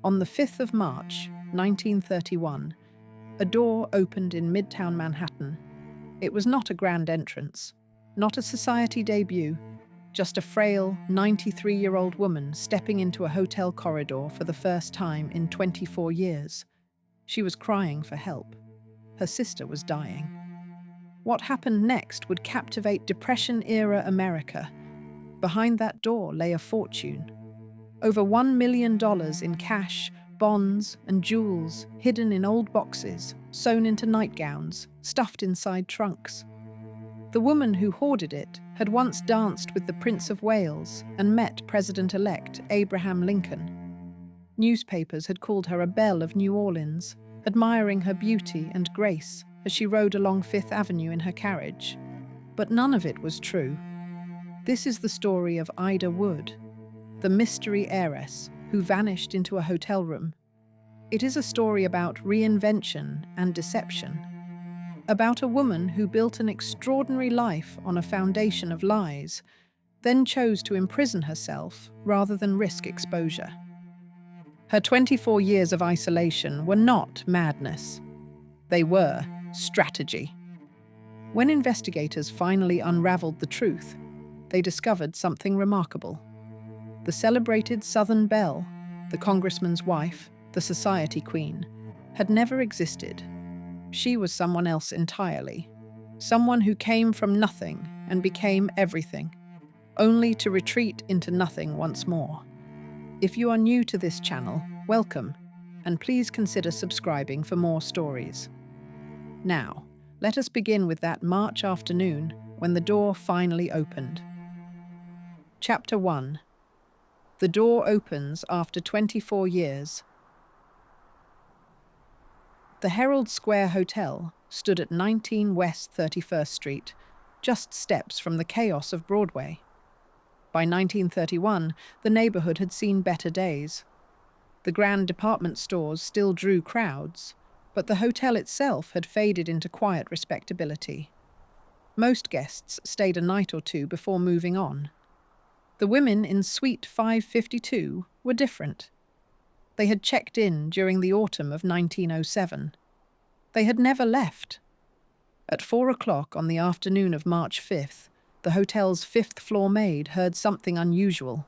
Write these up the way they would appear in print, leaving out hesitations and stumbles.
On the 5th of March, 1931, a door opened in Midtown Manhattan. It was not a grand entrance, not a society debut, just a frail, 93-year-old woman stepping into a hotel corridor for the first time in 24 years. She was crying for help. Her sister was dying. What happened next would captivate Depression-era America. Behind that door lay a fortune. Over $1 million in cash, bonds, and jewels hidden in old boxes, sewn into nightgowns, stuffed inside trunks. The woman who hoarded it had once danced with the Prince of Wales and met President-elect Abraham Lincoln. Newspapers had called her a belle of New Orleans, admiring her beauty and grace as she rode along Fifth Avenue in her carriage. But none of it was true. This is the story of Ida Wood, the mystery heiress who vanished into a hotel room. It is a story about reinvention and deception, about a woman who built an extraordinary life on a foundation of lies, then chose to imprison herself rather than risk exposure. Her 24 years of isolation were not madness. They were strategy. When investigators finally unraveled the truth, they discovered something remarkable. The celebrated Southern belle, the congressman's wife, the society queen, had never existed. She was someone else entirely. Someone who came from nothing and became everything, only to retreat into nothing once more. If you are new to this channel, welcome, and please consider subscribing for more stories. Now, let us begin with that March afternoon when the door finally opened. Chapter 1. The door opens after 24 years. The Herald Square Hotel stood at 19 West 31st Street, just steps from the chaos of Broadway. By 1931, the neighborhood had seen better days. The grand department stores still drew crowds, but the hotel itself had faded into quiet respectability. Most guests stayed a night or two before moving on. The women in Suite 552 were different. They had checked in during the autumn of 1907. They had never left. At 4 o'clock on the afternoon of March 5th, the hotel's fifth-floor maid heard something unusual,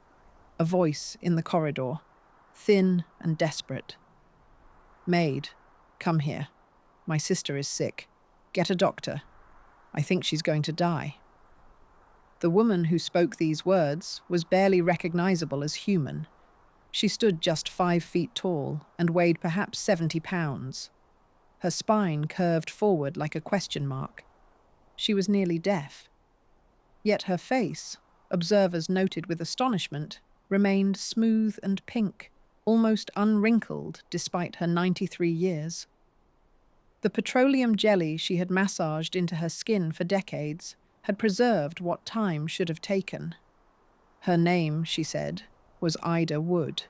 a voice in the corridor, thin and desperate. "Maid, come here. My sister is sick. Get a doctor. I think she's going to die." The woman who spoke these words was barely recognizable as human. She stood just 5 feet tall and weighed perhaps 70 pounds. Her spine curved forward like a question mark. She was nearly deaf. Yet her face, observers noted with astonishment, remained smooth and pink, almost unwrinkled despite her 93 years. The petroleum jelly she had massaged into her skin for decades had preserved what time should have taken. Her name, she said, was Ida Wood.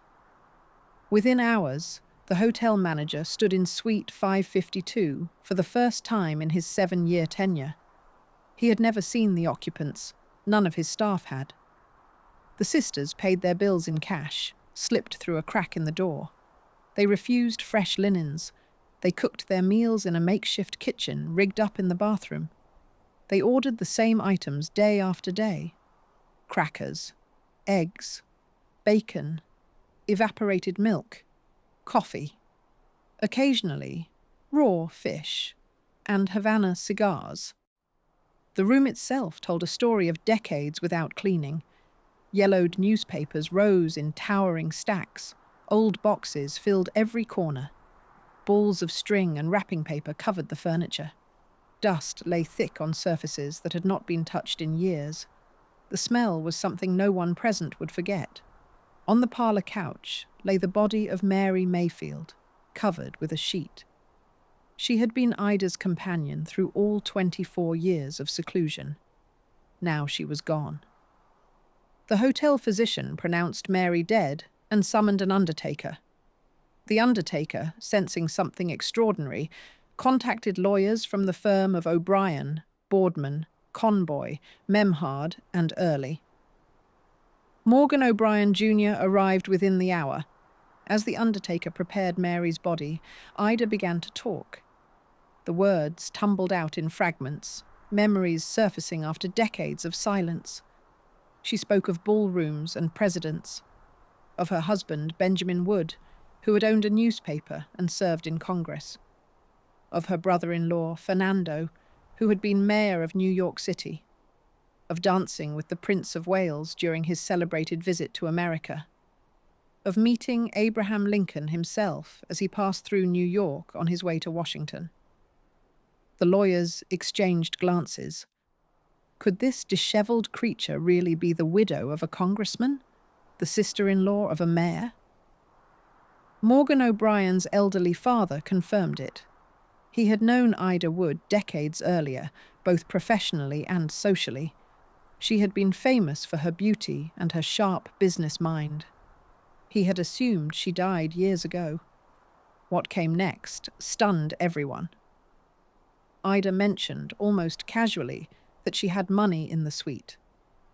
Within hours, the hotel manager stood in Suite 552 for the first time in his 7-year tenure. He had never seen the occupants. None of his staff had. The sisters paid their bills in cash, slipped through a crack in the door. They refused fresh linens. They cooked their meals in a makeshift kitchen rigged up in the bathroom. They ordered the same items day after day: crackers, eggs, bacon, evaporated milk, coffee, occasionally raw fish, and Havana cigars. The room itself told a story of decades without cleaning. Yellowed newspapers rose in towering stacks. Old boxes filled every corner. Balls of string and wrapping paper covered the furniture. Dust lay thick on surfaces that had not been touched in years. The smell was something no one present would forget. On the parlor couch lay the body of Mary Mayfield, covered with a sheet. She had been Ida's companion through all 24 years of seclusion. Now she was gone. The hotel physician pronounced Mary dead and summoned an undertaker. The undertaker, sensing something extraordinary, contacted lawyers from the firm of O'Brien, Boardman, Conboy, Memhard, and Early. Morgan O'Brien Jr. arrived within the hour. As the undertaker prepared Mary's body, Ida began to talk. The words tumbled out in fragments, memories surfacing after decades of silence. She spoke of ballrooms and presidents, of her husband, Benjamin Wood, who had owned a newspaper and served in Congress, of her brother-in-law, Fernando, who had been mayor of New York City, of dancing with the Prince of Wales during his celebrated visit to America, of meeting Abraham Lincoln himself as he passed through New York on his way to Washington. The lawyers exchanged glances. Could this disheveled creature really be the widow of a congressman? The sister-in-law of a mayor? Morgan O'Brien's elderly father confirmed it. He had known Ida Wood decades earlier, both professionally and socially. She had been famous for her beauty and her sharp business mind. He had assumed she died years ago. What came next stunned everyone. Ida mentioned, almost casually, that she had money in the suite.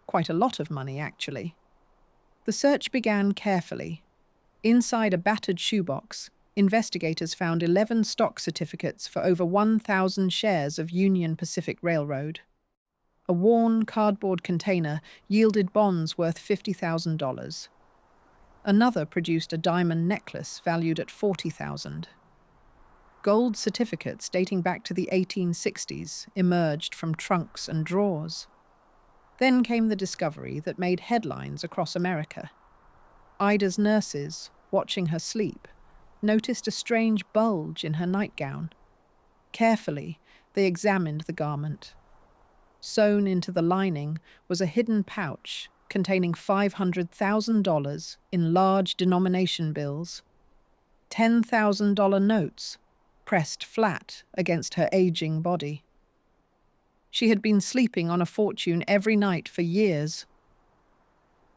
Quite a lot of money, actually. The search began carefully. Inside a battered shoebox, investigators found 11 stock certificates for over 1,000 shares of Union Pacific Railroad. A worn cardboard container yielded bonds worth $50,000. Another produced a diamond necklace valued at $40,000. Gold certificates dating back to the 1860s emerged from trunks and drawers. Then came the discovery that made headlines across America. Ida's nurses, watching her sleep, noticed a strange bulge in her nightgown. Carefully, they examined the garment. Sewn into the lining was a hidden pouch containing $500,000 in large denomination bills, $10,000 notes pressed flat against her aging body. She had been sleeping on a fortune every night for years.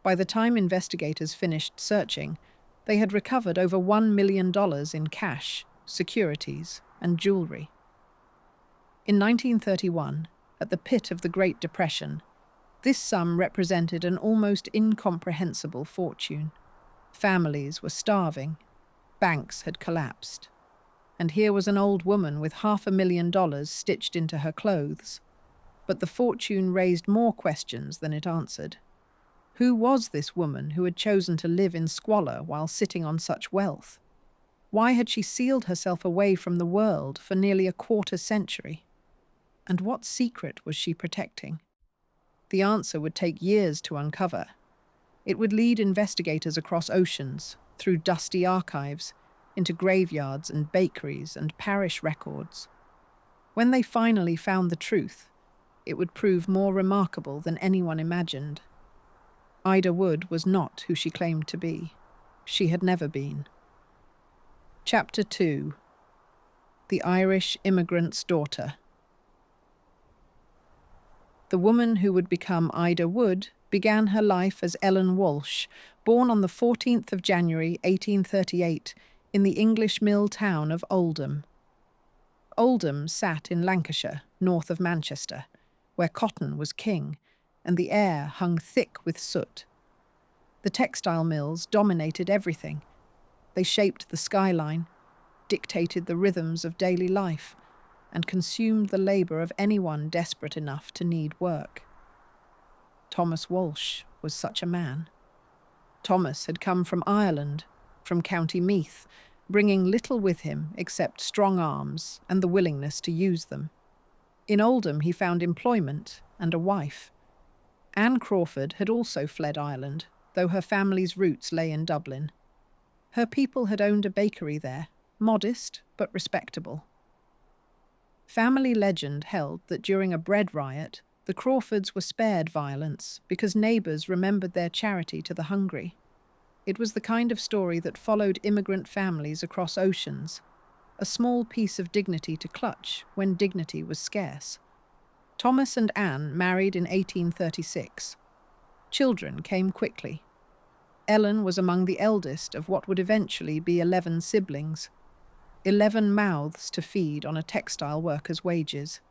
By the time investigators finished searching, they had recovered over $1 million in cash, securities, and jewelry. In 1931, at the pit of the Great Depression, this sum represented an almost incomprehensible fortune. Families were starving, banks had collapsed, and here was an old woman with $500,000 stitched into her clothes. But the fortune raised more questions than it answered. Who was this woman who had chosen to live in squalor while sitting on such wealth? Why had she sealed herself away from the world for nearly a quarter century? And what secret was she protecting? The answer would take years to uncover. It would lead investigators across oceans, through dusty archives, into graveyards and bakeries and parish records. When they finally found the truth, it would prove more remarkable than anyone imagined. Ida Wood was not who she claimed to be. She had never been. Chapter 2. The Irish Immigrant's Daughter. The woman who would become Ida Wood began her life as Ellen Walsh, born on the 14th of January 1838 in the English mill town of Oldham. Oldham sat in Lancashire, north of Manchester, where cotton was king and the air hung thick with soot. The textile mills dominated everything. They shaped the skyline, dictated the rhythms of daily life, and consumed the labour of anyone desperate enough to need work. Thomas Walsh was such a man. Thomas had come from Ireland, from County Meath, bringing little with him except strong arms and the willingness to use them. In Oldham he found employment and a wife. Anne Crawford had also fled Ireland, though her family's roots lay in Dublin. Her people had owned a bakery there, modest but respectable. Family legend held that during a bread riot, the Crawfords were spared violence because neighbours remembered their charity to the hungry. It was the kind of story that followed immigrant families across oceans, a small piece of dignity to clutch when dignity was scarce. Thomas and Anne married in 1836. Children came quickly. Ellen was among the eldest of what would eventually be 11 siblings. 11 mouths to feed on a textile worker's wages.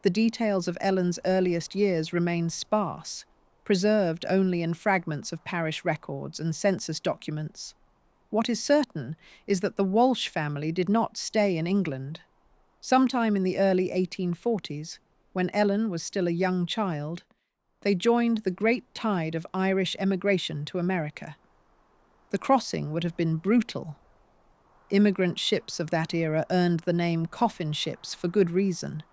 The details of Ellen's earliest years remain sparse, preserved only in fragments of parish records and census documents. What is certain is that the Walsh family did not stay in England. Sometime in the early 1840s, when Ellen was still a young child, they joined the great tide of Irish emigration to America. The crossing would have been brutal. Immigrant ships of that era earned the name coffin ships for good reason.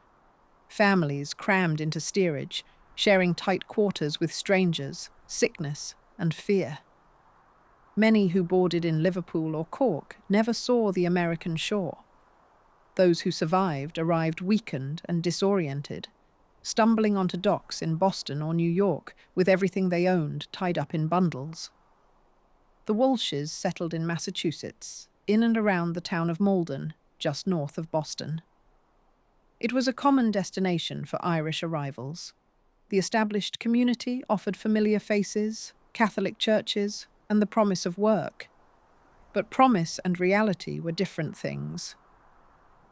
Families crammed into steerage, sharing tight quarters with strangers, sickness, and fear. Many who boarded in Liverpool or Cork never saw the American shore. Those who survived arrived weakened and disoriented, stumbling onto docks in Boston or New York with everything they owned tied up in bundles. The Walshes settled in Massachusetts, in and around the town of Malden, just north of Boston. It was a common destination for Irish arrivals. The established community offered familiar faces, Catholic churches, and the promise of work. But promise and reality were different things.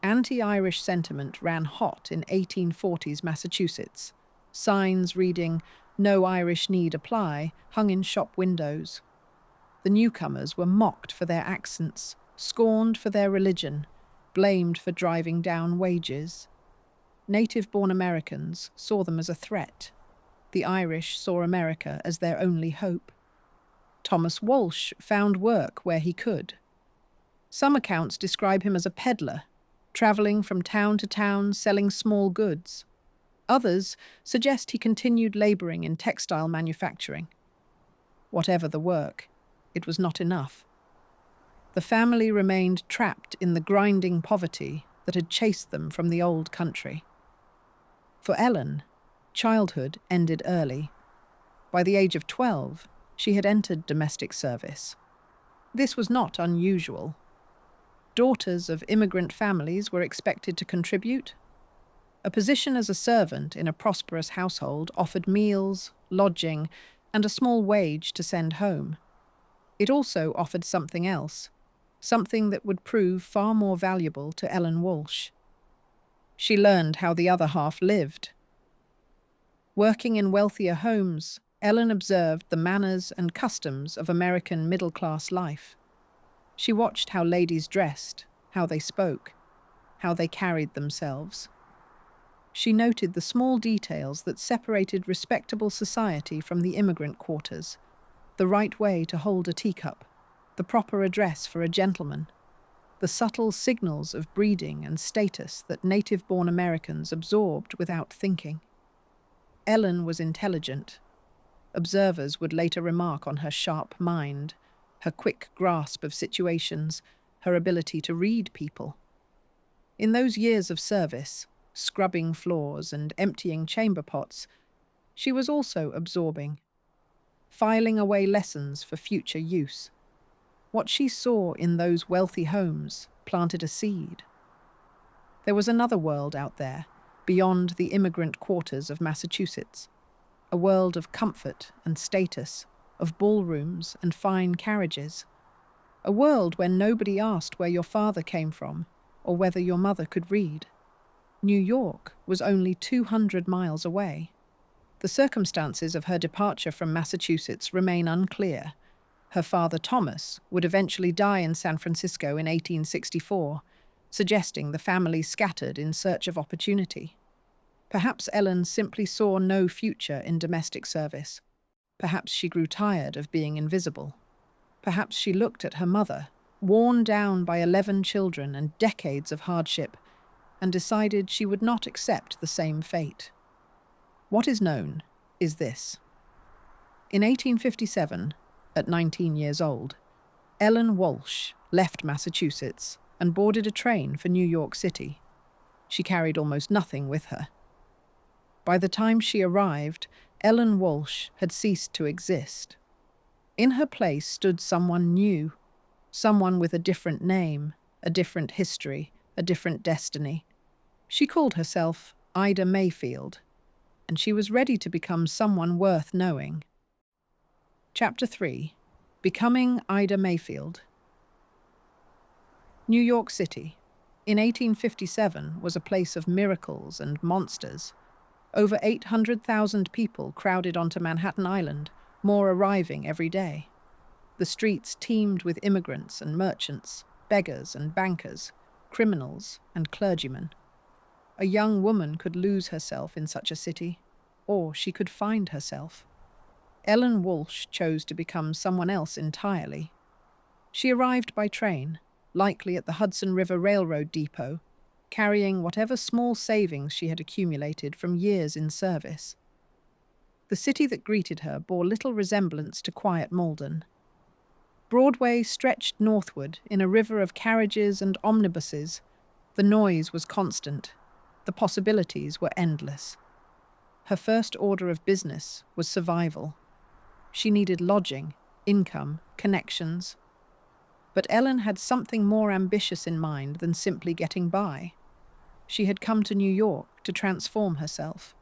Anti-Irish sentiment ran hot in 1840s Massachusetts. Signs reading, "No Irish need apply," hung in shop windows. The newcomers were mocked for their accents, scorned for their religion, blamed for driving down wages. Native-born Americans saw them as a threat. The Irish saw America as their only hope. Thomas Walsh found work where he could. Some accounts describe him as a peddler, travelling from town to town selling small goods. Others suggest he continued labouring in textile manufacturing. Whatever the work, it was not enough. The family remained trapped in the grinding poverty that had chased them from the old country. For Ellen, childhood ended early. By the age of 12, she had entered domestic service. This was not unusual. Daughters of immigrant families were expected to contribute. A position as a servant in a prosperous household offered meals, lodging, and a small wage to send home. It also offered something else, something that would prove far more valuable to Ellen Walsh. She learned how the other half lived. Working in wealthier homes, Ellen observed the manners and customs of American middle-class life. She watched how ladies dressed, how they spoke, how they carried themselves. She noted the small details that separated respectable society from the immigrant quarters, the right way to hold a teacup, the proper address for a gentleman, the subtle signals of breeding and status that native-born Americans absorbed without thinking. Ellen was intelligent. Observers would later remark on her sharp mind, her quick grasp of situations, her ability to read people. In those years of service, scrubbing floors and emptying chamber pots, she was also absorbing, filing away lessons for future use. What she saw in those wealthy homes planted a seed. There was another world out there, beyond the immigrant quarters of Massachusetts, a world of comfort and status, of ballrooms and fine carriages, a world where nobody asked where your father came from or whether your mother could read. New York was only 200 miles away. The circumstances of her departure from Massachusetts remain unclear. Her father, Thomas, would eventually die in San Francisco in 1864, suggesting the family scattered in search of opportunity. Perhaps Ellen simply saw no future in domestic service. Perhaps she grew tired of being invisible. Perhaps she looked at her mother, worn down by 11 children and decades of hardship, and decided she would not accept the same fate. What is known is this. In 1857, at 19 years old, Ellen Walsh left Massachusetts and boarded a train for New York City. She carried almost nothing with her. By the time she arrived, Ellen Walsh had ceased to exist. In her place stood someone new, someone with a different name, a different history, a different destiny. She called herself Ida Mayfield, and she was ready to become someone worth knowing. Chapter 3. Becoming Ida Mayfield. New York City, in 1857, was a place of miracles and monsters. Over 800,000 people crowded onto Manhattan Island, more arriving every day. The streets teemed with immigrants and merchants, beggars and bankers, criminals and clergymen. A young woman could lose herself in such a city, or she could find herself. Ellen Walsh chose to become someone else entirely. She arrived by train, likely at the Hudson River Railroad depot, carrying whatever small savings she had accumulated from years in service. The city that greeted her bore little resemblance to quiet Malden. Broadway stretched northward in a river of carriages and omnibuses. The noise was constant. The possibilities were endless. Her first order of business was survival. She needed lodging, income, connections. But Ellen had something more ambitious in mind than simply getting by. She had come to New York to transform herself,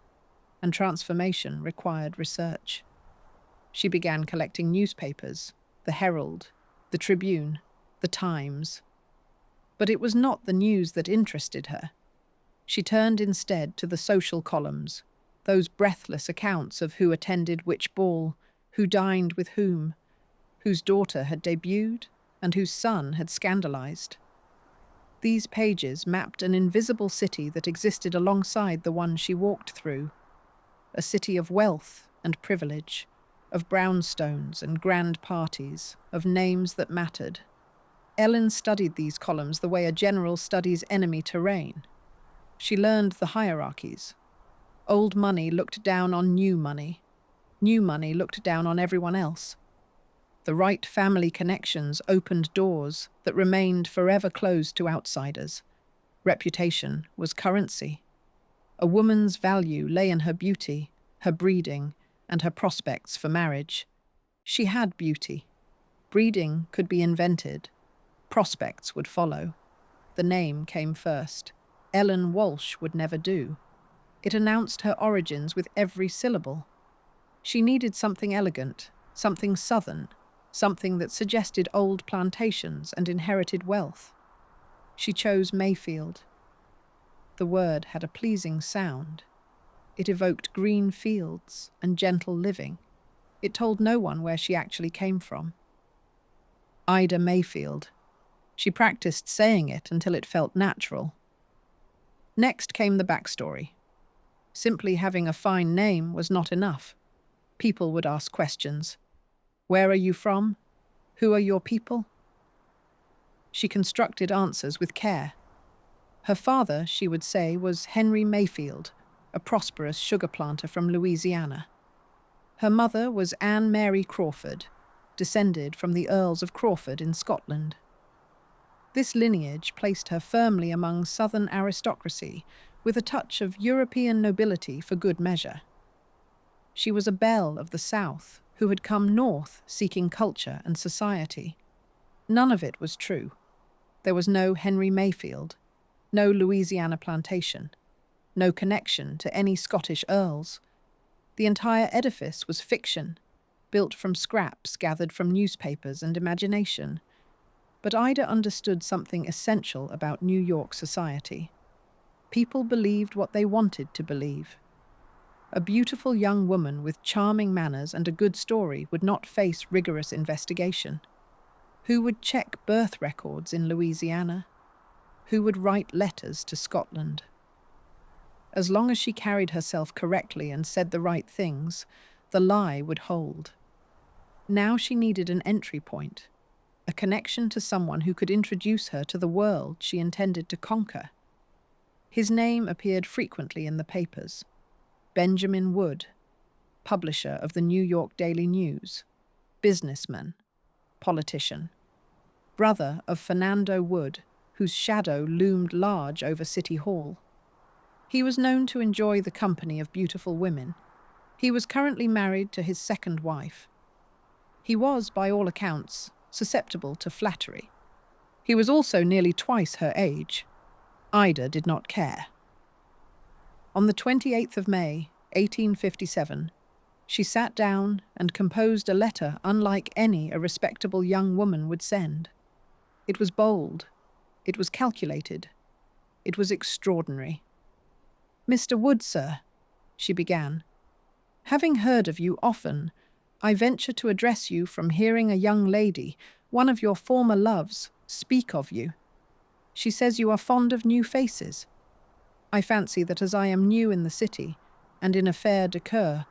and transformation required research. She began collecting newspapers, the Herald, the Tribune, the Times. But it was not the news that interested her. She turned instead to the social columns, those breathless accounts of who attended which ball, who dined with whom, whose daughter had debuted, and whose son had scandalized. These pages mapped an invisible city that existed alongside the one she walked through, a city of wealth and privilege, of brownstones and grand parties, of names that mattered. Ellen studied these columns the way a general studies enemy terrain. She learned the hierarchies. Old money looked down on new money. New money looked down on everyone else. The right family connections opened doors that remained forever closed to outsiders. Reputation was currency. A woman's value lay in her beauty, her breeding, and her prospects for marriage. She had beauty. Breeding could be invented. Prospects would follow. The name came first. Ellen Walsh would never do. It announced her origins with every syllable. She needed something elegant, something southern, something that suggested old plantations and inherited wealth. She chose Mayfield. The word had a pleasing sound. It evoked green fields and gentle living. It told no one where she actually came from. Ida Mayfield. She practiced saying it until it felt natural. Next came the backstory. Simply having a fine name was not enough. People would ask questions. Where are you from? Who are your people? She constructed answers with care. Her father, she would say, was Henry Mayfield, a prosperous sugar planter from Louisiana. Her mother was Anne Mary Crawford, descended from the Earls of Crawford in Scotland. This lineage placed her firmly among Southern aristocracy, with a touch of European nobility for good measure. She was a belle of the South, who had come north seeking culture and society. None of it was true. There was no Henry Mayfield, no Louisiana plantation, no connection to any Scottish earls. The entire edifice was fiction, built from scraps gathered from newspapers and imagination. But Ida understood something essential about New York society. People believed what they wanted to believe. A beautiful young woman with charming manners and a good story would not face rigorous investigation. Who would check birth records in Louisiana? Who would write letters to Scotland? As long as she carried herself correctly and said the right things, the lie would hold. Now she needed an entry point, a connection to someone who could introduce her to the world she intended to conquer. His name appeared frequently in the papers. Benjamin Wood, publisher of the New York Daily News, businessman, politician, brother of Fernando Wood, whose shadow loomed large over City Hall. He was known to enjoy the company of beautiful women. He was currently married to his second wife. He was, by all accounts, susceptible to flattery. He was also nearly twice her age. Ida did not care. On the 28th of May, 1857, she sat down and composed a letter unlike any a respectable young woman would send. It was bold. It was calculated. It was extraordinary. "Mr. Wood, sir," she began, "having heard of you often, I venture to address you from hearing a young lady, one of your former loves, speak of you. She says you are fond of new faces. I fancy that as I am new in the city, and in a fair decour,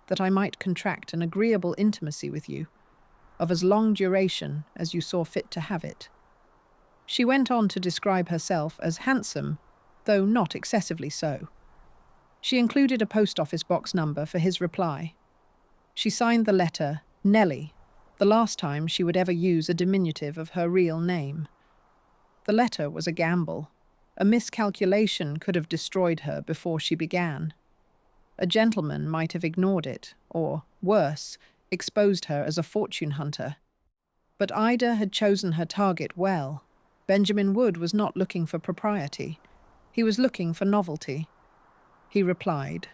that I might contract an agreeable intimacy with you, of as long duration as you saw fit to have it. She went on to describe herself as handsome, though not excessively so. She included a post office box number for his reply. She signed the letter Nellie, the last time she would ever use a diminutive of her real name. The letter was a gamble. A miscalculation could have destroyed her before she began. A gentleman might have ignored it, or, worse, exposed her as a fortune hunter. But Ida had chosen her target well. Benjamin Wood was not looking for propriety. He was looking for novelty. He replied.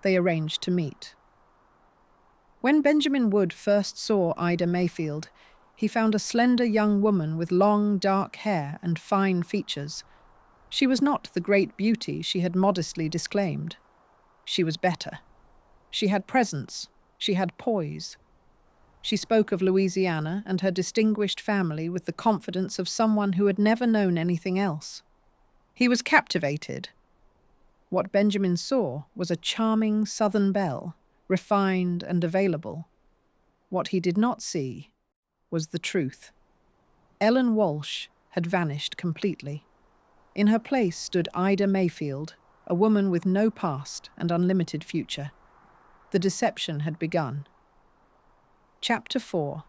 They arranged to meet. When Benjamin Wood first saw Ida Mayfield, he found a slender young woman with long, dark hair and fine features. She was not the great beauty she had modestly disclaimed. She was better. She had presence. She had poise. She spoke of Louisiana and her distinguished family with the confidence of someone who had never known anything else. He was captivated. What Benjamin saw was a charming Southern belle, refined and available. What he did not see was the truth. Ellen Walsh had vanished completely. In her place stood Ida Mayfield, a woman with no past and unlimited future. The deception had begun. Chapter 4.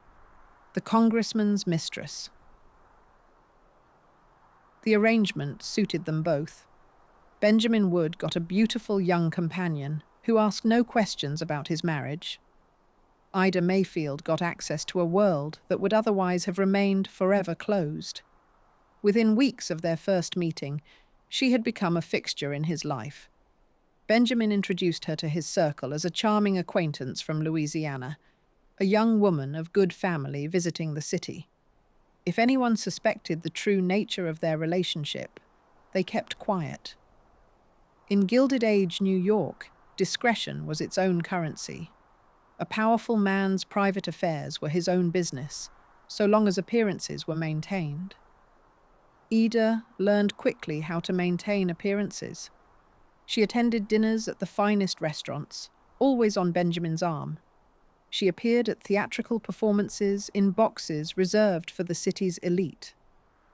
The Congressman's Mistress. The arrangement suited them both. Benjamin Wood got a beautiful young companion who asked no questions about his marriage. Ida Mayfield got access to a world that would otherwise have remained forever closed. Within weeks of their first meeting, she had become a fixture in his life. Benjamin introduced her to his circle as a charming acquaintance from Louisiana, a young woman of good family visiting the city. If anyone suspected the true nature of their relationship, they kept quiet. In Gilded Age New York, discretion was its own currency. A powerful man's private affairs were his own business, so long as appearances were maintained. Ida learned quickly how to maintain appearances. She attended dinners at the finest restaurants, always on Benjamin's arm. She appeared at theatrical performances in boxes reserved for the city's elite.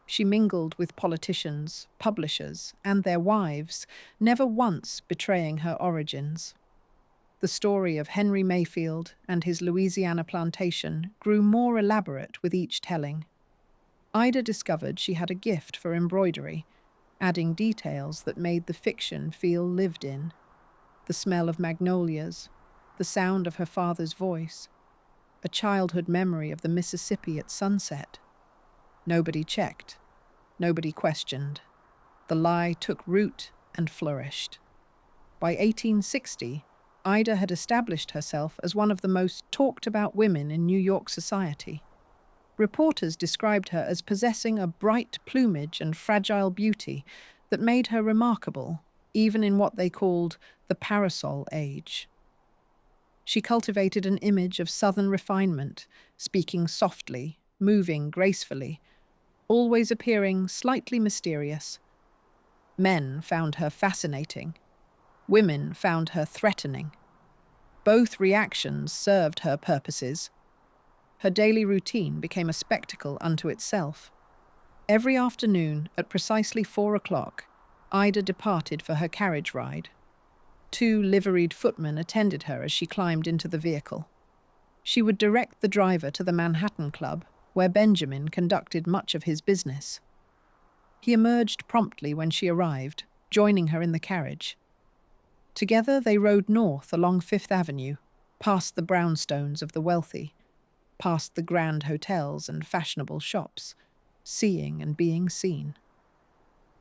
She mingled with politicians, publishers, and their wives, never once betraying her origins. The story of Henry Mayfield and his Louisiana plantation grew more elaborate with each telling. Ida discovered she had a gift for embroidery, adding details that made the fiction feel lived in. The smell of magnolias, the sound of her father's voice, a childhood memory of the Mississippi at sunset. Nobody checked. Nobody questioned. The lie took root and flourished. By 1860, Ida had established herself as one of the most talked-about women in New York society. Reporters described her as possessing a bright plumage and fragile beauty that made her remarkable, even in what they called the parasol age. She cultivated an image of Southern refinement, speaking softly, moving gracefully, always appearing slightly mysterious. Men found her fascinating. Women found her threatening. Both reactions served her purposes. Her daily routine became a spectacle unto itself. Every afternoon, at precisely 4 o'clock, Ida departed for her carriage ride. 2 liveried footmen attended her as she climbed into the vehicle. She would direct the driver to the Manhattan Club, where Benjamin conducted much of his business. He emerged promptly when she arrived, joining her in the carriage. Together they rode north along Fifth Avenue, past the brownstones of the wealthy, past the grand hotels and fashionable shops, seeing and being seen.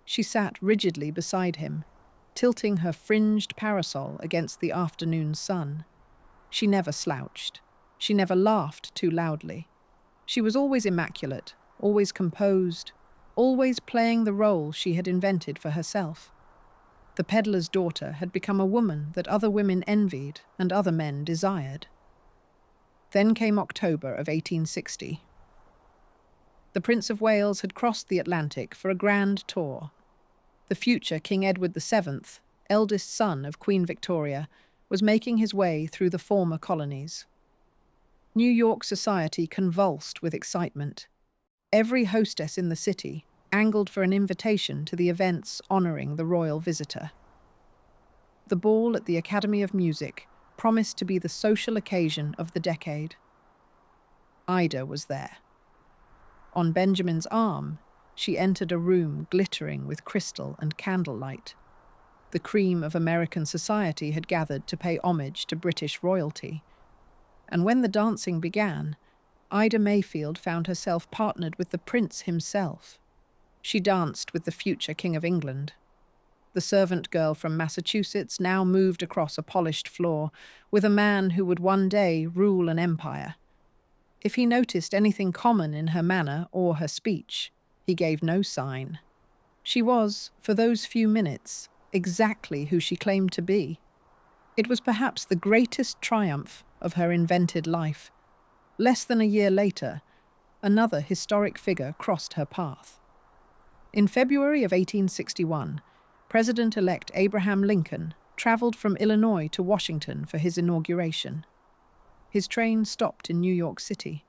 She sat rigidly beside him, tilting her fringed parasol against the afternoon sun. She never slouched. She never laughed too loudly. She was always immaculate, always composed, always playing the role she had invented for herself. The peddler's daughter had become a woman that other women envied and other men desired. Then came October of 1860. The Prince of Wales had crossed the Atlantic for a grand tour. The future King Edward VII, eldest son of Queen Victoria, was making his way through the former colonies. New York society convulsed with excitement. Every hostess in the city angled for an invitation to the events honoring the royal visitor. The ball at the Academy of Music promised to be the social occasion of the decade. Ida was there. On Benjamin's arm, she entered a room glittering with crystal and candlelight. The cream of American society had gathered to pay homage to British royalty. And when the dancing began, Ida Mayfield found herself partnered with the prince himself. She danced with the future King of England. The servant girl from Massachusetts now moved across a polished floor with a man who would one day rule an empire. If he noticed anything common in her manner or her speech, he gave no sign. She was, for those few minutes, exactly who she claimed to be. It was perhaps the greatest triumph of her invented life. Less than a year later, another historic figure crossed her path. In February of 1861, President-elect Abraham Lincoln traveled from Illinois to Washington for his inauguration. His train stopped in New York City,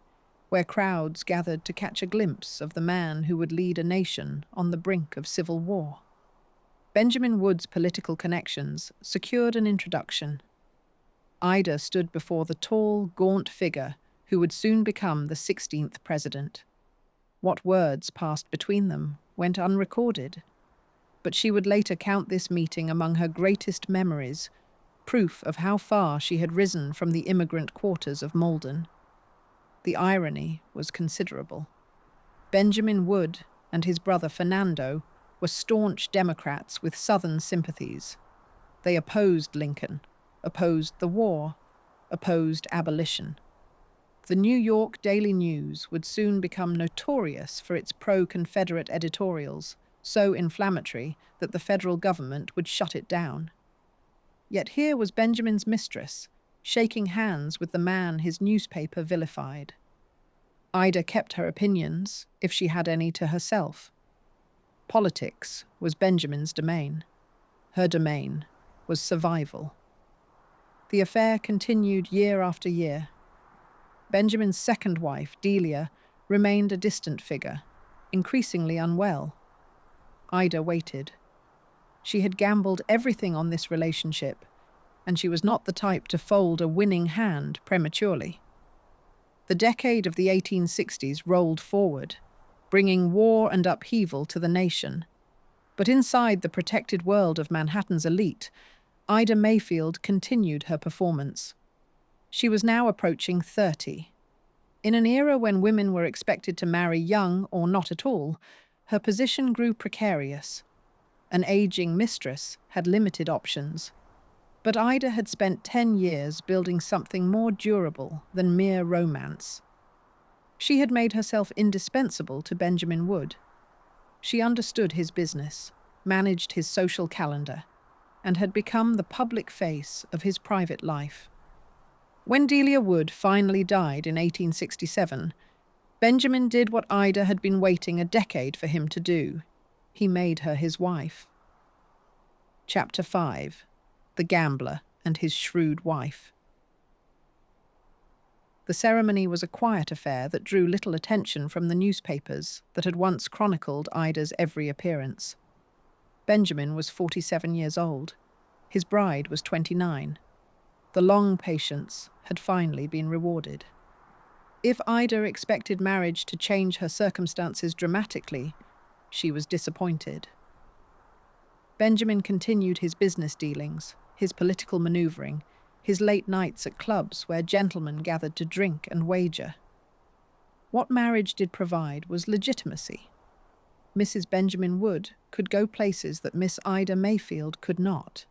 where crowds gathered to catch a glimpse of the man who would lead a nation on the brink of civil war. Benjamin Wood's political connections secured an introduction. Ida stood before the tall, gaunt figure who would soon become the 16th president. What words passed between them went unrecorded, but she would later count this meeting among her greatest memories, proof of how far she had risen from the immigrant quarters of Malden. The irony was considerable. Benjamin Wood and his brother Fernando were staunch Democrats with Southern sympathies. They opposed Lincoln, opposed the war, opposed abolition. The New York Daily News would soon become notorious for its pro-Confederate editorials, so inflammatory that the federal government would shut it down. Yet here was Benjamin's mistress, shaking hands with the man his newspaper vilified. Ida kept her opinions, if she had any, to herself. Politics was Benjamin's domain. Her domain was survival. The affair continued year after year. Benjamin's second wife, Delia, remained a distant figure, increasingly unwell. Ida waited. She had gambled everything on this relationship, and she was not the type to fold a winning hand prematurely. The decade of the 1860s rolled forward, bringing war and upheaval to the nation. But inside the protected world of Manhattan's elite, Ida Mayfield continued her performance. She was now approaching 30. In an era when women were expected to marry young or not at all, her position grew precarious. An aging mistress had limited options. But Ida had spent 10 years building something more durable than mere romance. She had made herself indispensable to Benjamin Wood. She understood his business, managed his social calendar, and had become the public face of his private life. When Delia Wood finally died in 1867, Benjamin did what Ida had been waiting a decade for him to do. He made her his wife. Chapter 5. The Gambler and His Shrewd Wife. The ceremony was a quiet affair that drew little attention from the newspapers that had once chronicled Ida's every appearance. Benjamin was 47 years old. His bride was 29. The long patience had finally been rewarded. If Ida expected marriage to change her circumstances dramatically, she was disappointed. Benjamin continued his business dealings, his political maneuvering, his late nights at clubs where gentlemen gathered to drink and wager. What marriage did provide was legitimacy. Mrs. Benjamin Wood could go places that Miss Ida Mayfield could not.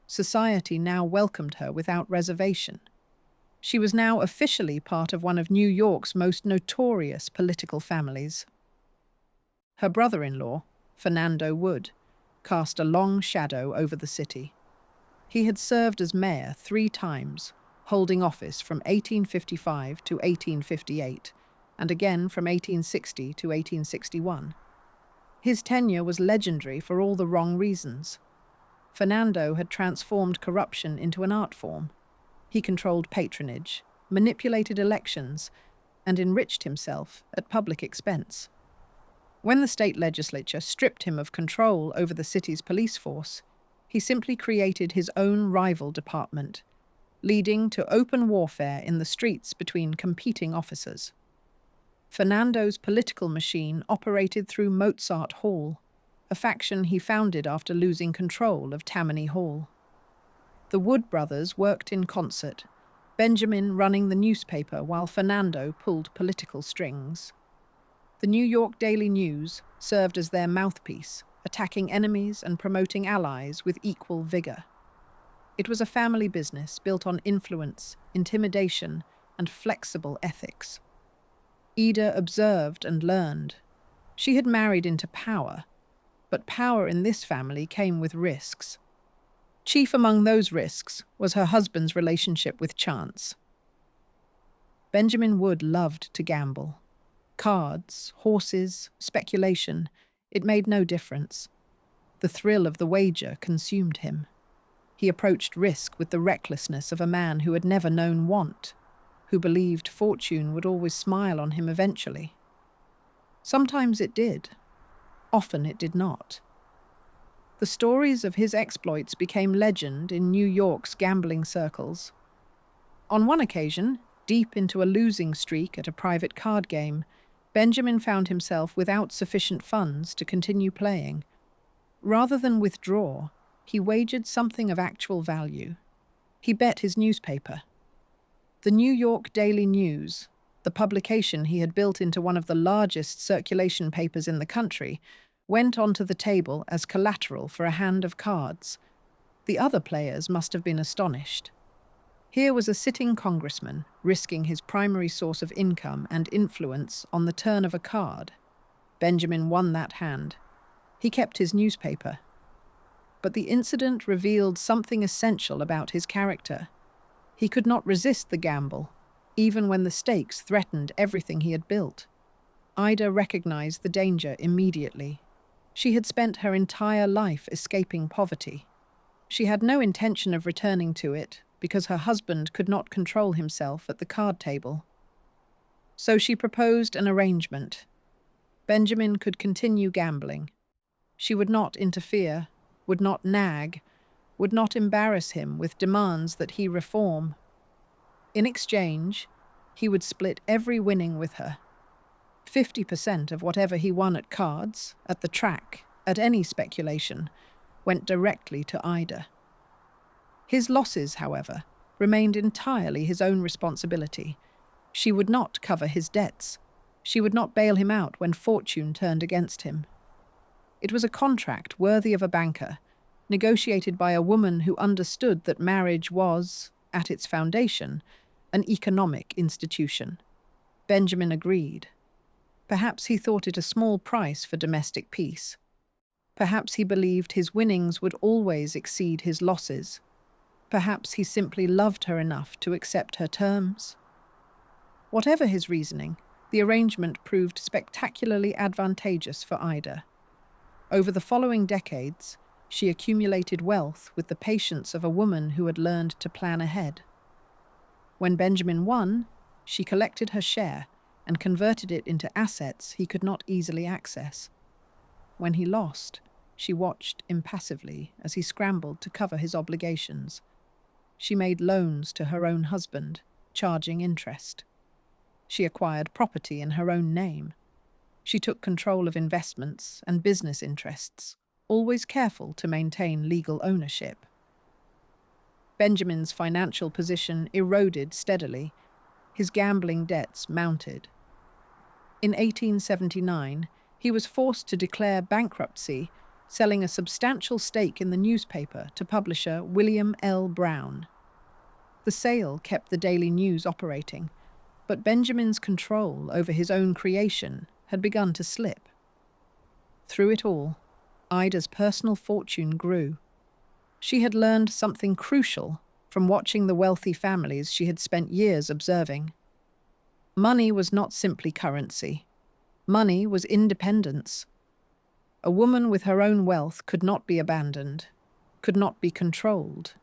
Society now welcomed her without reservation. She was now officially part of one of New York's most notorious political families. Her brother-in-law, Fernando Wood, cast a long shadow over the city. He had served as mayor 3 times, holding office from 1855 to 1858, and again from 1860 to 1861. His tenure was legendary for all the wrong reasons. Fernando had transformed corruption into an art form. He controlled patronage, manipulated elections, and enriched himself at public expense. When the state legislature stripped him of control over the city's police force, he simply created his own rival department, leading to open warfare in the streets between competing officers. Fernando's political machine operated through Mozart Hall, a faction he founded after losing control of Tammany Hall. The Wood brothers worked in concert, Benjamin running the newspaper while Fernando pulled political strings. The New York Daily News served as their mouthpiece, attacking enemies and promoting allies with equal vigor. It was a family business built on influence, intimidation, and flexible ethics. Ida observed and learned. She had married into power, but power in this family came with risks. Chief among those risks was her husband's relationship with chance. Benjamin Wood loved to gamble. Cards, horses, speculation, it made no difference. The thrill of the wager consumed him. He approached risk with the recklessness of a man who had never known want, who believed fortune would always smile on him eventually. Sometimes it did. Often it did not. The stories of his exploits became legend in New York's gambling circles. On one occasion, deep into a losing streak at a private card game, Benjamin found himself without sufficient funds to continue playing. Rather than withdraw, he wagered something of actual value. He bet his newspaper. The New York Daily News, the publication he had built into one of the largest circulation papers in the country, went onto the table as collateral for a hand of cards. The other players must have been astonished. Here was a sitting congressman risking his primary source of income and influence on the turn of a card. Benjamin won that hand. He kept his newspaper. But the incident revealed something essential about his character. He could not resist the gamble, even when the stakes threatened everything he had built. Ida recognized the danger immediately. She had spent her entire life escaping poverty. She had no intention of returning to it because her husband could not control himself at the card table. So she proposed an arrangement. Benjamin could continue gambling. She would not interfere, would not nag, would not embarrass him with demands that he reform. In exchange, he would split every winning with her. 50% of whatever he won at cards, at the track, at any speculation, went directly to Ida. His losses, however, remained entirely his own responsibility. She would not cover his debts. She would not bail him out when fortune turned against him. It was a contract worthy of a banker, negotiated by a woman who understood that marriage was, at its foundation, an economic institution. Benjamin agreed. Perhaps he thought it a small price for domestic peace. Perhaps he believed his winnings would always exceed his losses. Perhaps he simply loved her enough to accept her terms. Whatever his reasoning, the arrangement proved spectacularly advantageous for Ida. Over the following decades, she accumulated wealth with the patience of a woman who had learned to plan ahead. When Benjamin won, she collected her share and converted it into assets he could not easily access. When he lost, she watched impassively as he scrambled to cover his obligations. She made loans to her own husband, charging interest. She acquired property in her own name. She took control of investments and business interests, always careful to maintain legal ownership. Benjamin's financial position eroded steadily. His gambling debts mounted. In 1879, he was forced to declare bankruptcy, selling a substantial stake in the newspaper to publisher William L. Brown. The sale kept the Daily News operating, but Benjamin's control over his own creation had begun to slip. Through it all, Ida's personal fortune grew. She had learned something crucial from watching the wealthy families she had spent years observing. Money was not simply currency. Money was independence. A woman with her own wealth could not be abandoned, could not be controlled,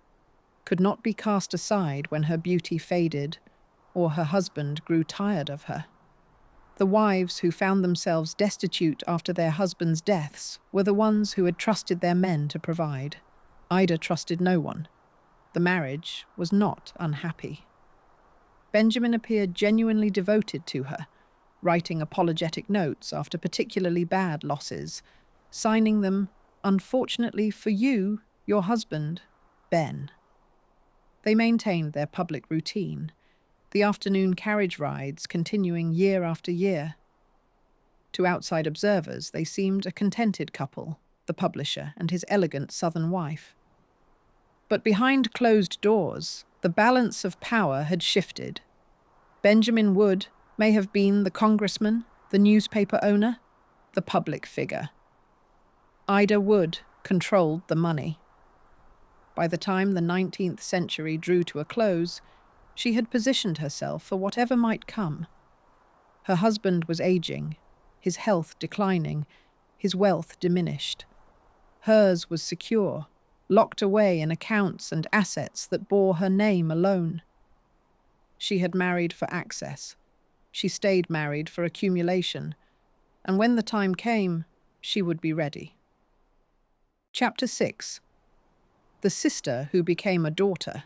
could not be cast aside when her beauty faded or her husband grew tired of her. The wives who found themselves destitute after their husbands' deaths were the ones who had trusted their men to provide. Ida trusted no one. The marriage was not unhappy. Benjamin appeared genuinely devoted to her, writing apologetic notes after particularly bad losses, signing them, "Unfortunately for you, your husband, Ben." They maintained their public routine, the afternoon carriage rides continuing year after year. To outside observers, they seemed a contented couple, the publisher and his elegant southern wife. But behind closed doors, the balance of power had shifted. Benjamin Wood may have been the congressman, the newspaper owner, the public figure. Ida Wood controlled the money. By the time the 19th century drew to a close, she had positioned herself for whatever might come. Her husband was aging, his health declining, his wealth diminished. Hers was secure, locked away in accounts and assets that bore her name alone. She had married for access. She stayed married for accumulation. And when the time came, she would be ready. Chapter 6. The sister who became a daughter.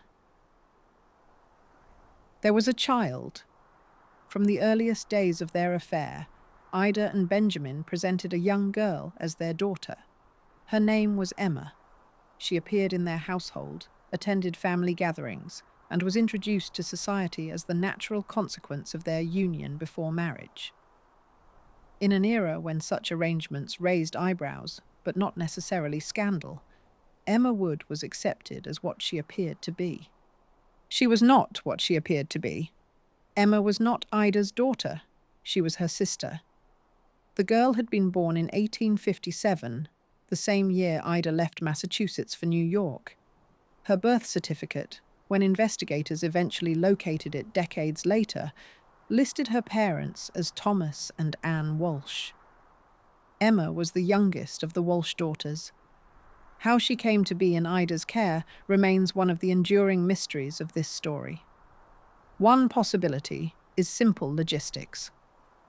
There was a child. From the earliest days of their affair, Ida and Benjamin presented a young girl as their daughter. Her name was Emma. She appeared in their household, attended family gatherings, and was introduced to society as the natural consequence of their union before marriage. In an era when such arrangements raised eyebrows, but not necessarily scandal, Emma Wood was accepted as what she appeared to be. She was not what she appeared to be. Emma was not Ida's daughter. She was her sister. The girl had been born in 1857, the same year Ida left Massachusetts for New York. Her birth certificate, when investigators eventually located it decades later, listed her parents as Thomas and Anne Walsh. Emma was the youngest of the Walsh daughters. How she came to be in Ida's care remains one of the enduring mysteries of this story. One possibility is simple logistics.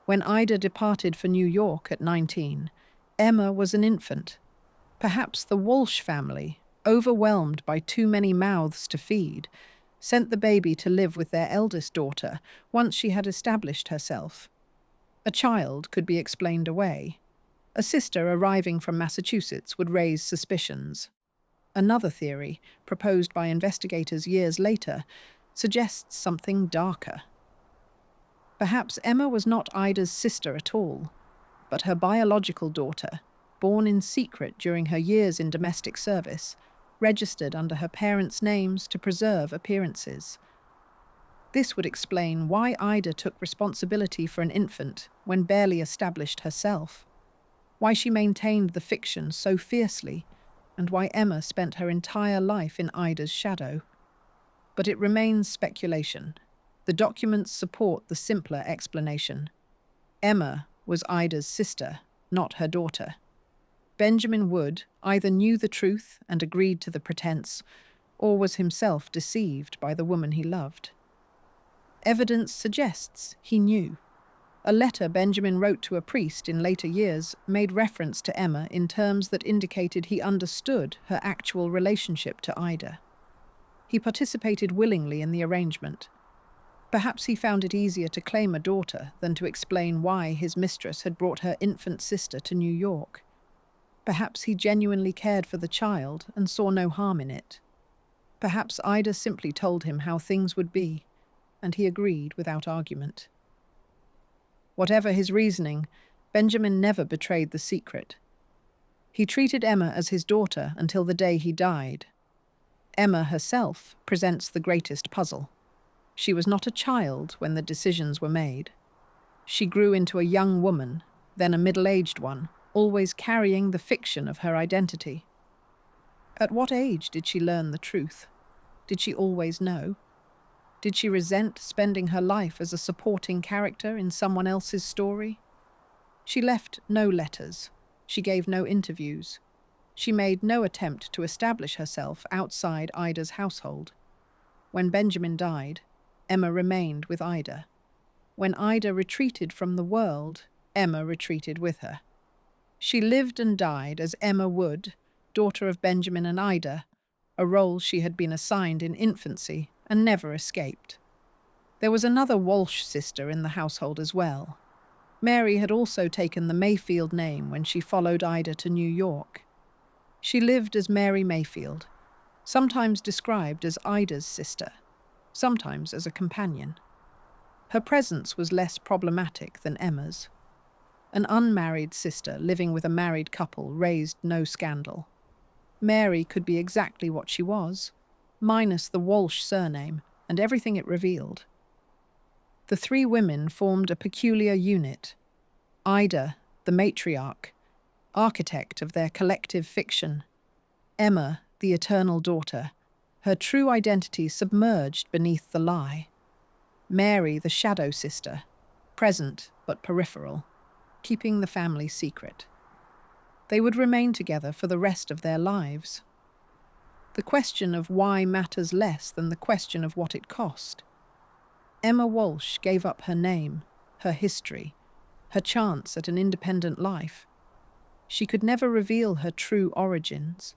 When Ida departed for New York at 19, Emma was an infant. Perhaps the Walsh family, overwhelmed by too many mouths to feed, sent the baby to live with their eldest daughter once she had established herself. A child could be explained away. A sister arriving from Massachusetts would raise suspicions. Another theory, proposed by investigators years later, suggests something darker. Perhaps Emma was not Ida's sister at all, but her biological daughter, born in secret during her years in domestic service, registered under her parents' names to preserve appearances. This would explain why Ida took responsibility for an infant when barely established herself, why she maintained the fiction so fiercely, and why Emma spent her entire life in Ida's shadow. But it remains speculation. The documents support the simpler explanation. Emma was Ida's sister, not her daughter. Benjamin Wood either knew the truth and agreed to the pretense, or was himself deceived by the woman he loved. Evidence suggests he knew. A letter Benjamin wrote to a priest in later years made reference to Emma in terms that indicated he understood her actual relationship to Ida. He participated willingly in the arrangement. Perhaps he found it easier to claim a daughter than to explain why his mistress had brought her infant sister to New York. Perhaps he genuinely cared for the child and saw no harm in it. Perhaps Ida simply told him how things would be, and he agreed without argument. Whatever his reasoning, Benjamin never betrayed the secret. He treated Emma as his daughter until the day he died. Emma herself presents the greatest puzzle. She was not a child when the decisions were made. She grew into a young woman, then a middle-aged one, always carrying the fiction of her identity. At what age did she learn the truth? Did she always know? Did she resent spending her life as a supporting character in someone else's story? She left no letters. She gave no interviews. She made no attempt to establish herself outside Ida's household. When Benjamin died, Emma remained with Ida. When Ida retreated from the world, Emma retreated with her. She lived and died as Emma Wood, daughter of Benjamin and Ida, a role she had been assigned in infancy and never escaped. There was another Walsh sister in the household as well. Mary had also taken the Mayfield name when she followed Ida to New York. She lived as Mary Mayfield, sometimes described as Ida's sister, sometimes as a companion. Her presence was less problematic than Emma's. An unmarried sister living with a married couple raised no scandal. Mary could be exactly what she was, minus the Walsh surname and everything it revealed. The three women formed a peculiar unit. Ida, the matriarch, architect of their collective fiction. Emma, the eternal daughter, her true identity submerged beneath the lie. Mary, the shadow sister, present but peripheral, keeping the family secret. They would remain together for the rest of their lives. The question of why matters less than the question of what it cost. Emma Walsh gave up her name, her history, her chance at an independent life. She could never reveal her true origins.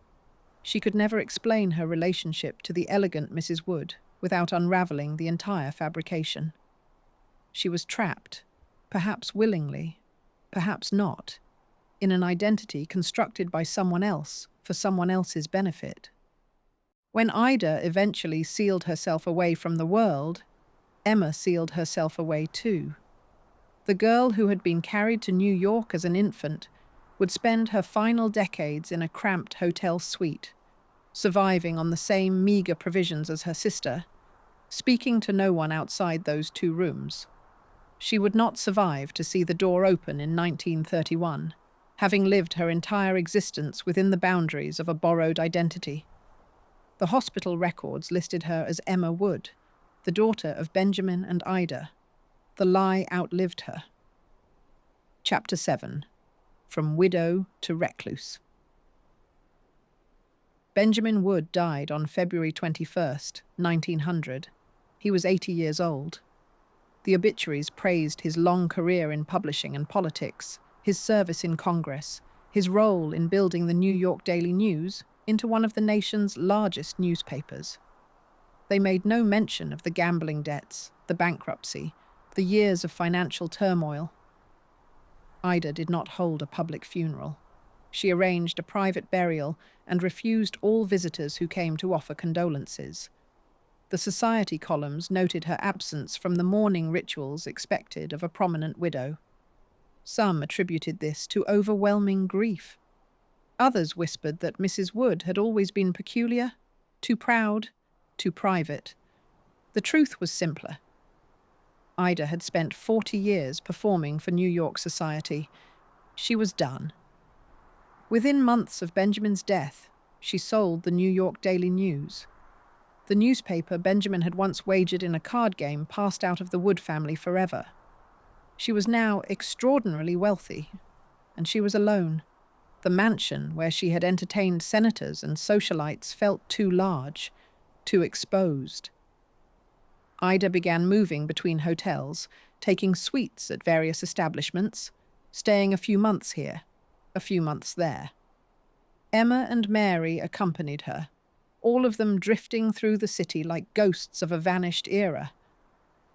She could never explain her relationship to the elegant Mrs. Wood without unraveling the entire fabrication. She was trapped, perhaps willingly, perhaps not, in an identity constructed by someone else for someone else's benefit. When Ida eventually sealed herself away from the world, Emma sealed herself away too. The girl who had been carried to New York as an infant would spend her final decades in a cramped hotel suite, surviving on the same meager provisions as her sister, speaking to no one outside those 2 rooms. She would not survive to see the door open in 1931, having lived her entire existence within the boundaries of a borrowed identity. The hospital records listed her as Emma Wood, the daughter of Benjamin and Ida. The lie outlived her. Chapter 7. From Widow to Recluse. Benjamin Wood died on February 21st, 1900. He was 80 years old. The obituaries praised his long career in publishing and politics, his service in Congress, his role in building the New York Daily News into one of the nation's largest newspapers. They made no mention of the gambling debts, the bankruptcy, the years of financial turmoil. Ida did not hold a public funeral. She arranged a private burial and refused all visitors who came to offer condolences. The society columns noted her absence from the mourning rituals expected of a prominent widow. Some attributed this to overwhelming grief. Others whispered that Mrs. Wood had always been peculiar, too proud, too private. The truth was simpler. Ida had spent 40 years performing for New York society. She was done. Within months of Benjamin's death, she sold the New York Daily News. The newspaper Benjamin had once wagered in a card game passed out of the Wood family forever. She was now extraordinarily wealthy, and she was alone. The mansion where she had entertained senators and socialites felt too large, too exposed. Ida began moving between hotels, taking suites at various establishments, staying a few months here, a few months there. Emma and Mary accompanied her, all of them drifting through the city like ghosts of a vanished era.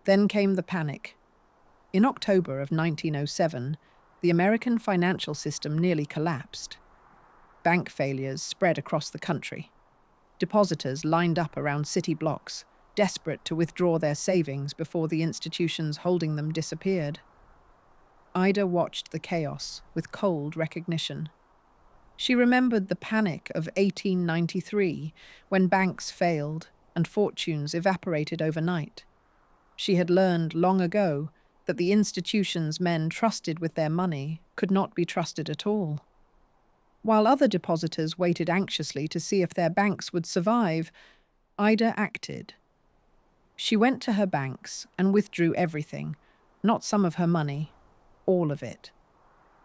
Then came the panic. In October of 1907, the American financial system nearly collapsed. Bank failures spread across the country. Depositors lined up around city blocks, desperate to withdraw their savings before the institutions holding them disappeared. Ida watched the chaos with cold recognition. She remembered the panic of 1893, when banks failed and fortunes evaporated overnight. She had learned long ago that the institutions men trusted with their money could not be trusted at all. While other depositors waited anxiously to see if their banks would survive, Ida acted. She went to her banks and withdrew everything, not some of her money, all of it.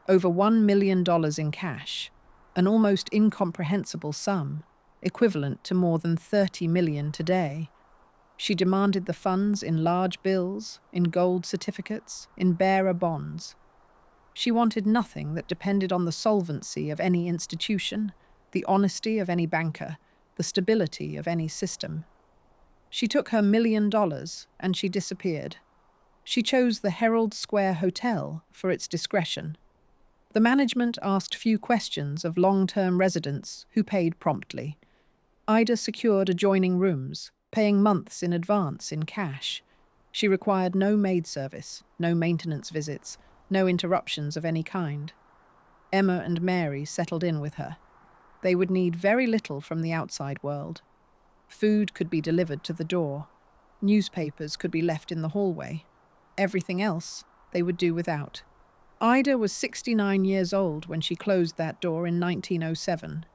Over $1 million in cash, an almost incomprehensible sum, equivalent to more than 30 million today. She demanded the funds in large bills, in gold certificates, in bearer bonds. She wanted nothing that depended on the solvency of any institution, the honesty of any banker, the stability of any system. She took her $1 million and she disappeared. She chose the Herald Square Hotel for its discretion. The management asked few questions of long-term residents who paid promptly. Ida secured adjoining rooms, paying months in advance in cash. She required no maid service, no maintenance visits, no interruptions of any kind. Emma and Mary settled in with her. They would need very little from the outside world. Food could be delivered to the door. Newspapers could be left in the hallway. Everything else they would do without. Ida was 69 years old when she closed that door in 1907.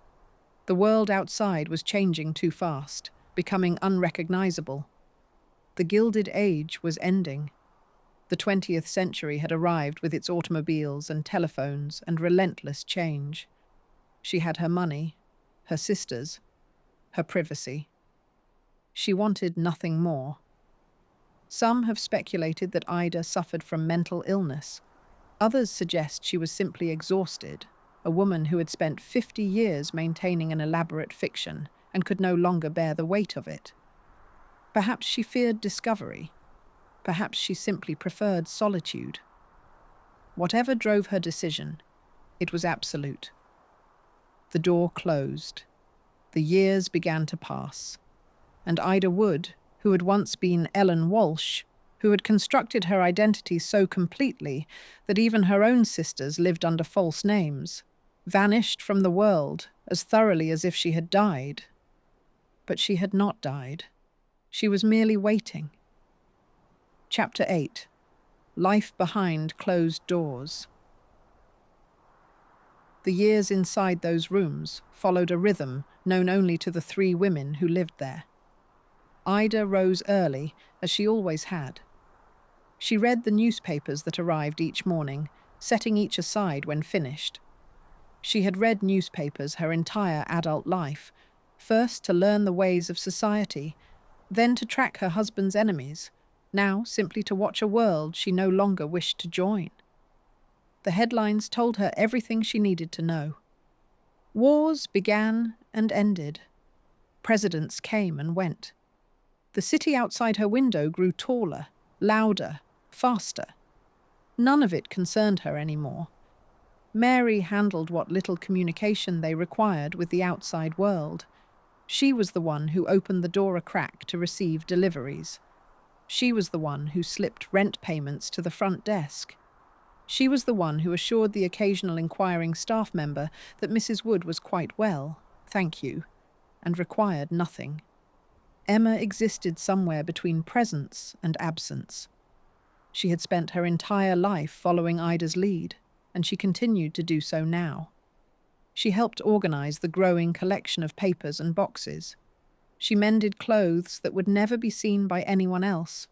The world outside was changing too fast, becoming unrecognizable. The Gilded Age was ending. The 20th century had arrived with its automobiles and telephones and relentless change. She had her money, her sisters, her privacy. She wanted nothing more. Some have speculated that Ida suffered from mental illness. Others suggest she was simply exhausted, a woman who had spent 50 years maintaining an elaborate fiction and could no longer bear the weight of it. Perhaps she feared discovery. Perhaps she simply preferred solitude. Whatever drove her decision, it was absolute. The door closed. The years began to pass. And Ida Wood, who had once been Ellen Walsh, who had constructed her identity so completely that even her own sisters lived under false names, vanished from the world as thoroughly as if she had died. But she had not died. She was merely waiting. Chapter 8. Life Behind Closed Doors. The years inside those rooms followed a rhythm known only to the 3 women who lived there. Ida rose early, as she always had. She read the newspapers that arrived each morning, setting each aside when finished. She had read newspapers her entire adult life, first to learn the ways of society, then to track her husband's enemies, now simply to watch a world she no longer wished to join. The headlines told her everything she needed to know. Wars began and ended. Presidents came and went. The city outside her window grew taller, louder, faster. None of it concerned her anymore. Mary handled what little communication they required with the outside world. She was the one who opened the door a crack to receive deliveries. She was the one who slipped rent payments to the front desk. She was the one who assured the occasional inquiring staff member that Mrs. Wood was quite well, thank you, and required nothing. Emma existed somewhere between presence and absence. She had spent her entire life following Ida's lead, and she continued to do so now. She helped organize the growing collection of papers and boxes. She mended clothes that would never be seen by anyone else.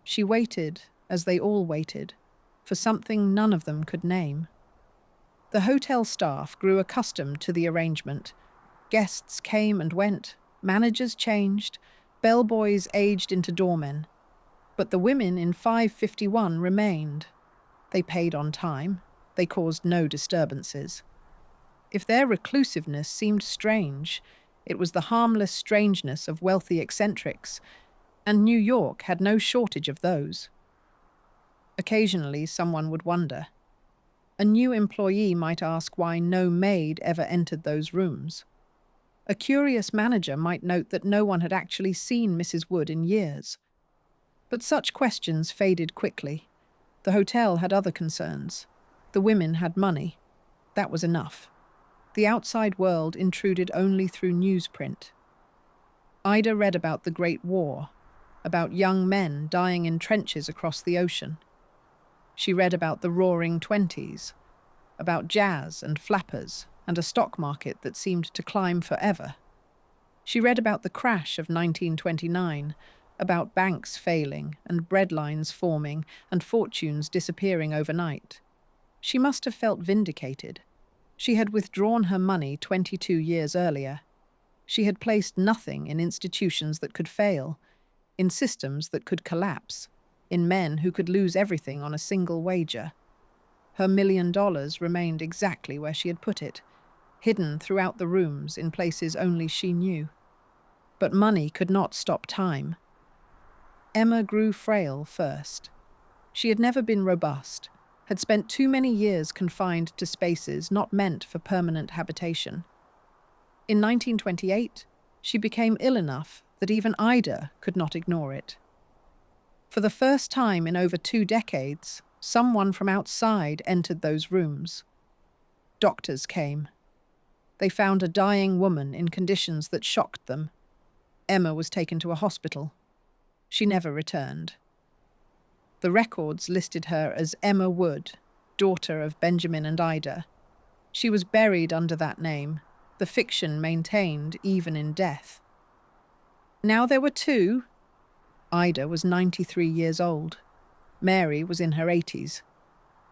She waited, as they all waited, for something none of them could name. The hotel staff grew accustomed to the arrangement. Guests came and went, managers changed, bellboys aged into doormen. But the women in 551 remained. They paid on time. They caused no disturbances. If their reclusiveness seemed strange, it was the harmless strangeness of wealthy eccentrics, and New York had no shortage of those. Occasionally, someone would wonder. A new employee might ask why no maid ever entered those rooms. A curious manager might note that no one had actually seen Mrs. Wood in years. But such questions faded quickly. The hotel had other concerns. The women had money. That was enough. The outside world intruded only through newsprint. Ida read about the Great War, about young men dying in trenches across the ocean. She read about the Roaring Twenties, about jazz and flappers and a stock market that seemed to climb forever. She read about the crash of 1929, about banks failing and breadlines forming and fortunes disappearing overnight. She must have felt vindicated. She had withdrawn her money 22 years earlier. She had placed nothing in institutions that could fail, in systems that could collapse, in men who could lose everything on a single wager. Her $1 million remained exactly where she had put it, hidden throughout the rooms in places only she knew. But money could not stop time. Emma grew frail first. She had never been robust, had spent too many years confined to spaces not meant for permanent habitation. In 1928, she became ill enough that even Ida could not ignore it. For the first time in over 2 decades, someone from outside entered those rooms. Doctors came. They found a dying woman in conditions that shocked them. Emma was taken to a hospital. She never returned. The records listed her as Emma Wood, daughter of Benjamin and Ida. She was buried under that name, the fiction maintained even in death. Now there were 2. Ida was 93 years old. Mary was in her 80s.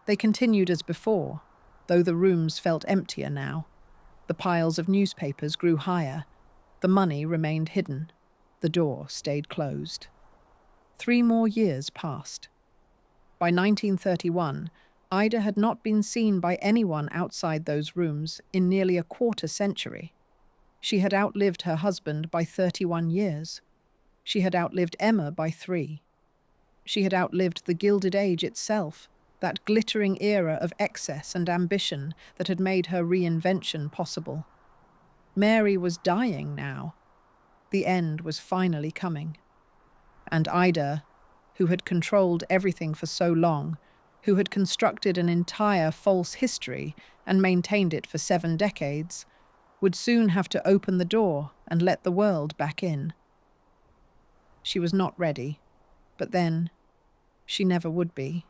They continued as before, though the rooms felt emptier now. The piles of newspapers grew higher. The money remained hidden. The door stayed closed. 3 more years passed. By 1931, Ida had not been seen by anyone outside those rooms in nearly a quarter century. She had outlived her husband by 31 years. She had outlived Emma by 3. She had outlived the Gilded Age itself, that glittering era of excess and ambition that had made her reinvention possible. Mary was dying now. The end was finally coming. And Ida, who had controlled everything for so long, who had constructed an entire false history and maintained it for 7 decades, would soon have to open the door and let the world back in. She was not ready, but then she never would be.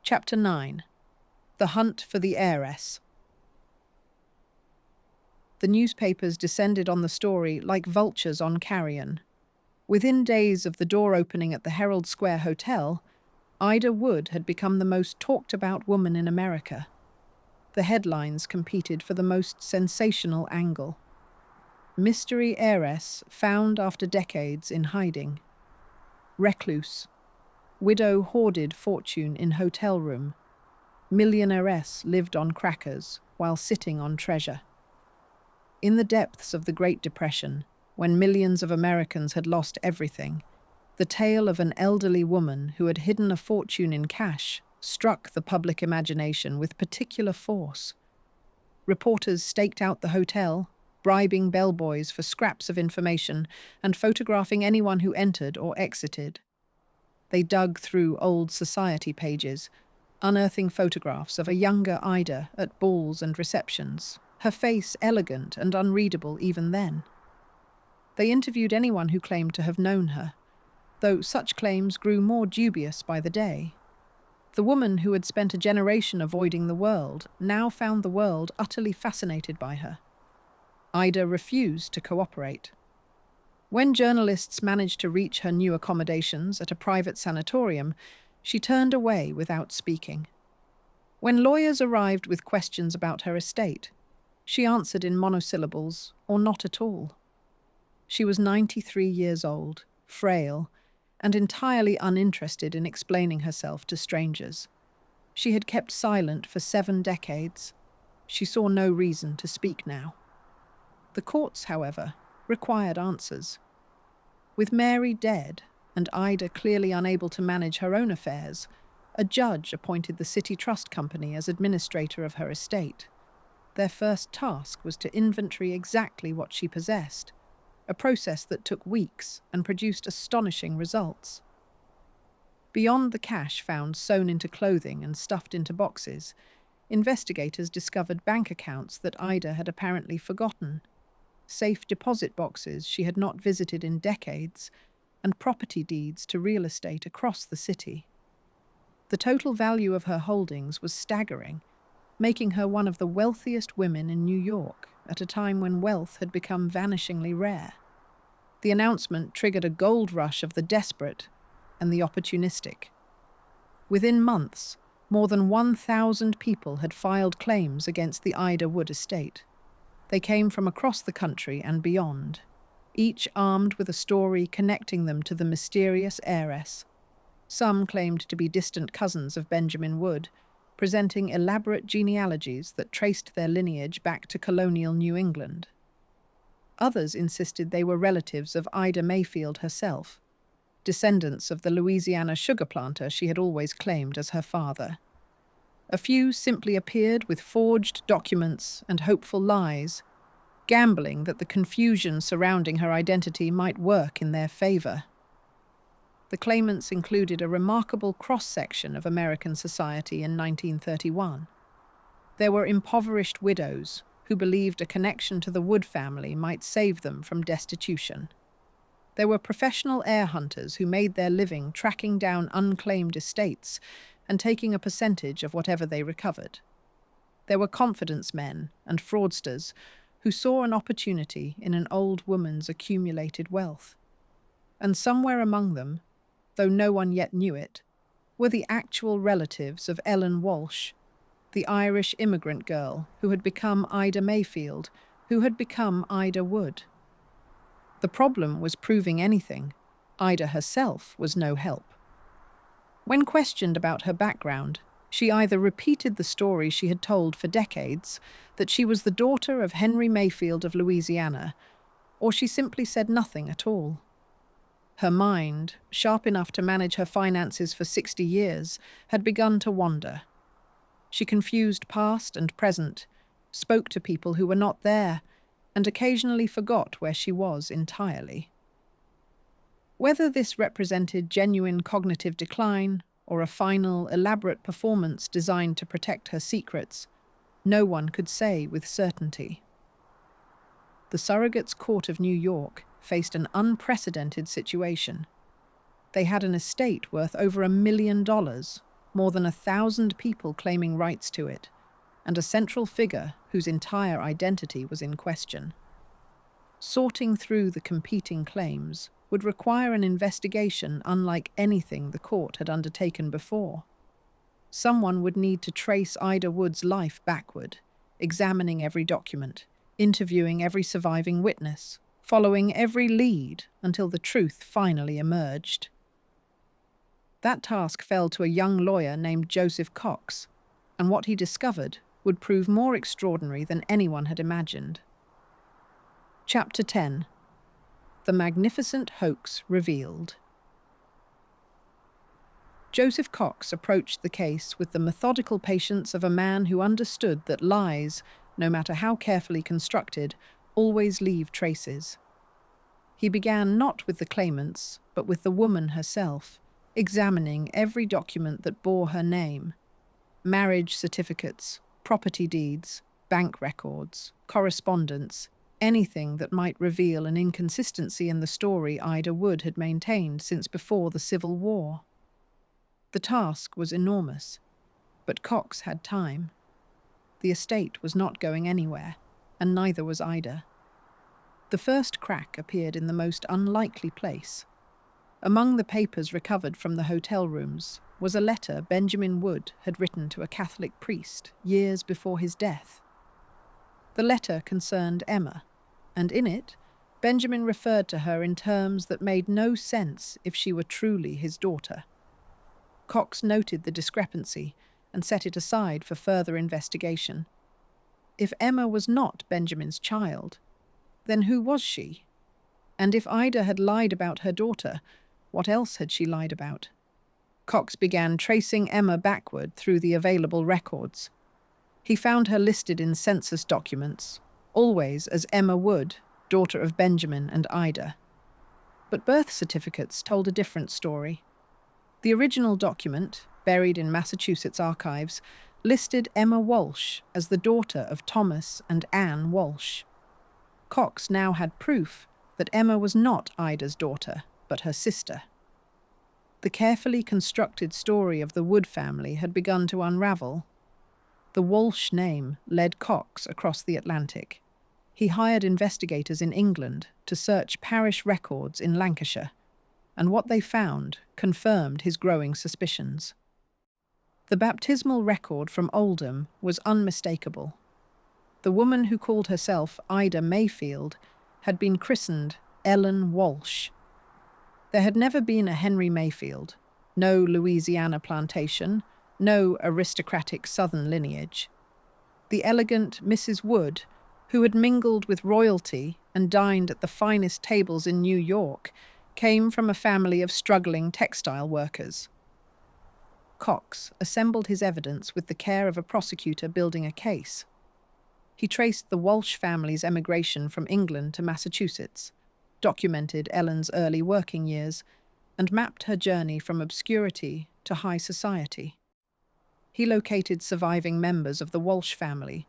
Chapter 9. The Hunt for the Heiress. The newspapers descended on the story like vultures on carrion. Within days of the door opening at the Herald Square Hotel, Ida Wood had become the most talked-about woman in America. The headlines competed for the most sensational angle. Mystery heiress found after decades in hiding. Recluse. Widow hoarded fortune in hotel room. Millionairess lived on crackers while sitting on treasure. In the depths of the Great Depression, when millions of Americans had lost everything, the tale of an elderly woman who had hidden a fortune in cash struck the public imagination with particular force. Reporters staked out the hotel, bribing bellboys for scraps of information and photographing anyone who entered or exited. They dug through old society pages, unearthing photographs of a younger Ida at balls and receptions, her face elegant and unreadable even then. They interviewed anyone who claimed to have known her, though such claims grew more dubious by the day. The woman who had spent a generation avoiding the world now found the world utterly fascinated by her. Ida refused to cooperate. When journalists managed to reach her new accommodations at a private sanatorium, she turned away without speaking. When lawyers arrived with questions about her estate, she answered in monosyllables or not at all. She was 93 years old, frail, and entirely uninterested in explaining herself to strangers. She had kept silent for 7 decades. She saw no reason to speak now. The courts, however, required answers. With Mary dead and Ida clearly unable to manage her own affairs, a judge appointed the City Trust Company as administrator of her estate. Their first task was to inventory exactly what she possessed, a process that took weeks and produced astonishing results. Beyond the cash found sewn into clothing and stuffed into boxes, investigators discovered bank accounts that Ida had apparently forgotten, safe deposit boxes she had not visited in decades, and property deeds to real estate across the city. The total value of her holdings was staggering, making her one of the wealthiest women in New York. at a time when wealth had become vanishingly rare. The announcement triggered a gold rush of the desperate and the opportunistic. Within months, more than 1,000 people had filed claims against the Ida Wood estate. They came from across the country and beyond, each armed with a story connecting them to the mysterious heiress. Some claimed to be distant cousins of Benjamin Wood, presenting elaborate genealogies that traced their lineage back to colonial New England. Others insisted they were relatives of Ida Mayfield herself, descendants of the Louisiana sugar planter she had always claimed as her father. A few simply appeared with forged documents and hopeful lies, gambling that the confusion surrounding her identity might work in their favor. The claimants included a remarkable cross-section of American society in 1931. There were impoverished widows who believed a connection to the Wood family might save them from destitution. There were professional heir hunters who made their living tracking down unclaimed estates and taking a percentage of whatever they recovered. There were confidence men and fraudsters who saw an opportunity in an old woman's accumulated wealth. And somewhere among them, though no one yet knew it, were the actual relatives of Ellen Walsh, the Irish immigrant girl who had become Ida Mayfield, who had become Ida Wood. The problem was proving anything. Ida herself was no help. When questioned about her background, she either repeated the story she had told for decades, that she was the daughter of Henry Mayfield of Louisiana, or she simply said nothing at all. Her mind, sharp enough to manage her finances for 60 years, had begun to wander. She confused past and present, spoke to people who were not there, and occasionally forgot where she was entirely. Whether this represented genuine cognitive decline or a final, elaborate performance designed to protect her secrets, no one could say with certainty. The Surrogates Court of New York faced an unprecedented situation. They had an estate worth over $1 million, more than 1,000 people claiming rights to it, and a central figure whose entire identity was in question. Sorting through the competing claims would require an investigation unlike anything the court had undertaken before. Someone would need to trace Ida Wood's life backward, examining every document, interviewing every surviving witness, following every lead until the truth finally emerged. That task fell to a young lawyer named Joseph Cox, and what he discovered would prove more extraordinary than anyone had imagined. Chapter 10. The Magnificent Hoax Revealed. Joseph Cox approached the case with the methodical patience of a man who understood that lies, no matter how carefully constructed, always leave traces. He began not with the claimants, but with the woman herself, examining every document that bore her name: marriage certificates, property deeds, bank records, correspondence, anything that might reveal an inconsistency in the story Ida Wood had maintained since before the Civil War. The task was enormous, but Cox had time. The estate was not going anywhere, and neither was Ida. The first crack appeared in the most unlikely place. Among the papers recovered from the hotel rooms was a letter Benjamin Wood had written to a Catholic priest years before his death. The letter concerned Emma, and in it, Benjamin referred to her in terms that made no sense if she were truly his daughter. Cox noted the discrepancy and set it aside for further investigation. If Emma was not Benjamin's child, then who was she? And if Ida had lied about her daughter, what else had she lied about? Cox began tracing Emma backward through the available records. He found her listed in census documents, always as Emma Wood, daughter of Benjamin and Ida. But birth certificates told a different story. The original document, buried in Massachusetts archives, listed Emma Walsh as the daughter of Thomas and Anne Walsh. Cox now had proof that Emma was not Ida's daughter, but her sister. The carefully constructed story of the Wood family had begun to unravel. The Walsh name led Cox across the Atlantic. He hired investigators in England to search parish records in Lancashire, and what they found confirmed his growing suspicions. The baptismal record from Oldham was unmistakable. The woman who called herself Ida Mayfield had been christened Ellen Walsh. There had never been a Henry Mayfield, no Louisiana plantation, no aristocratic southern lineage. The elegant Mrs. Wood, who had mingled with royalty and dined at the finest tables in New York, came from a family of struggling textile workers. Cox assembled his evidence with the care of a prosecutor building a case. He traced the Walsh family's emigration from England to Massachusetts, documented Ellen's early working years, and mapped her journey from obscurity to high society. He located surviving members of the Walsh family,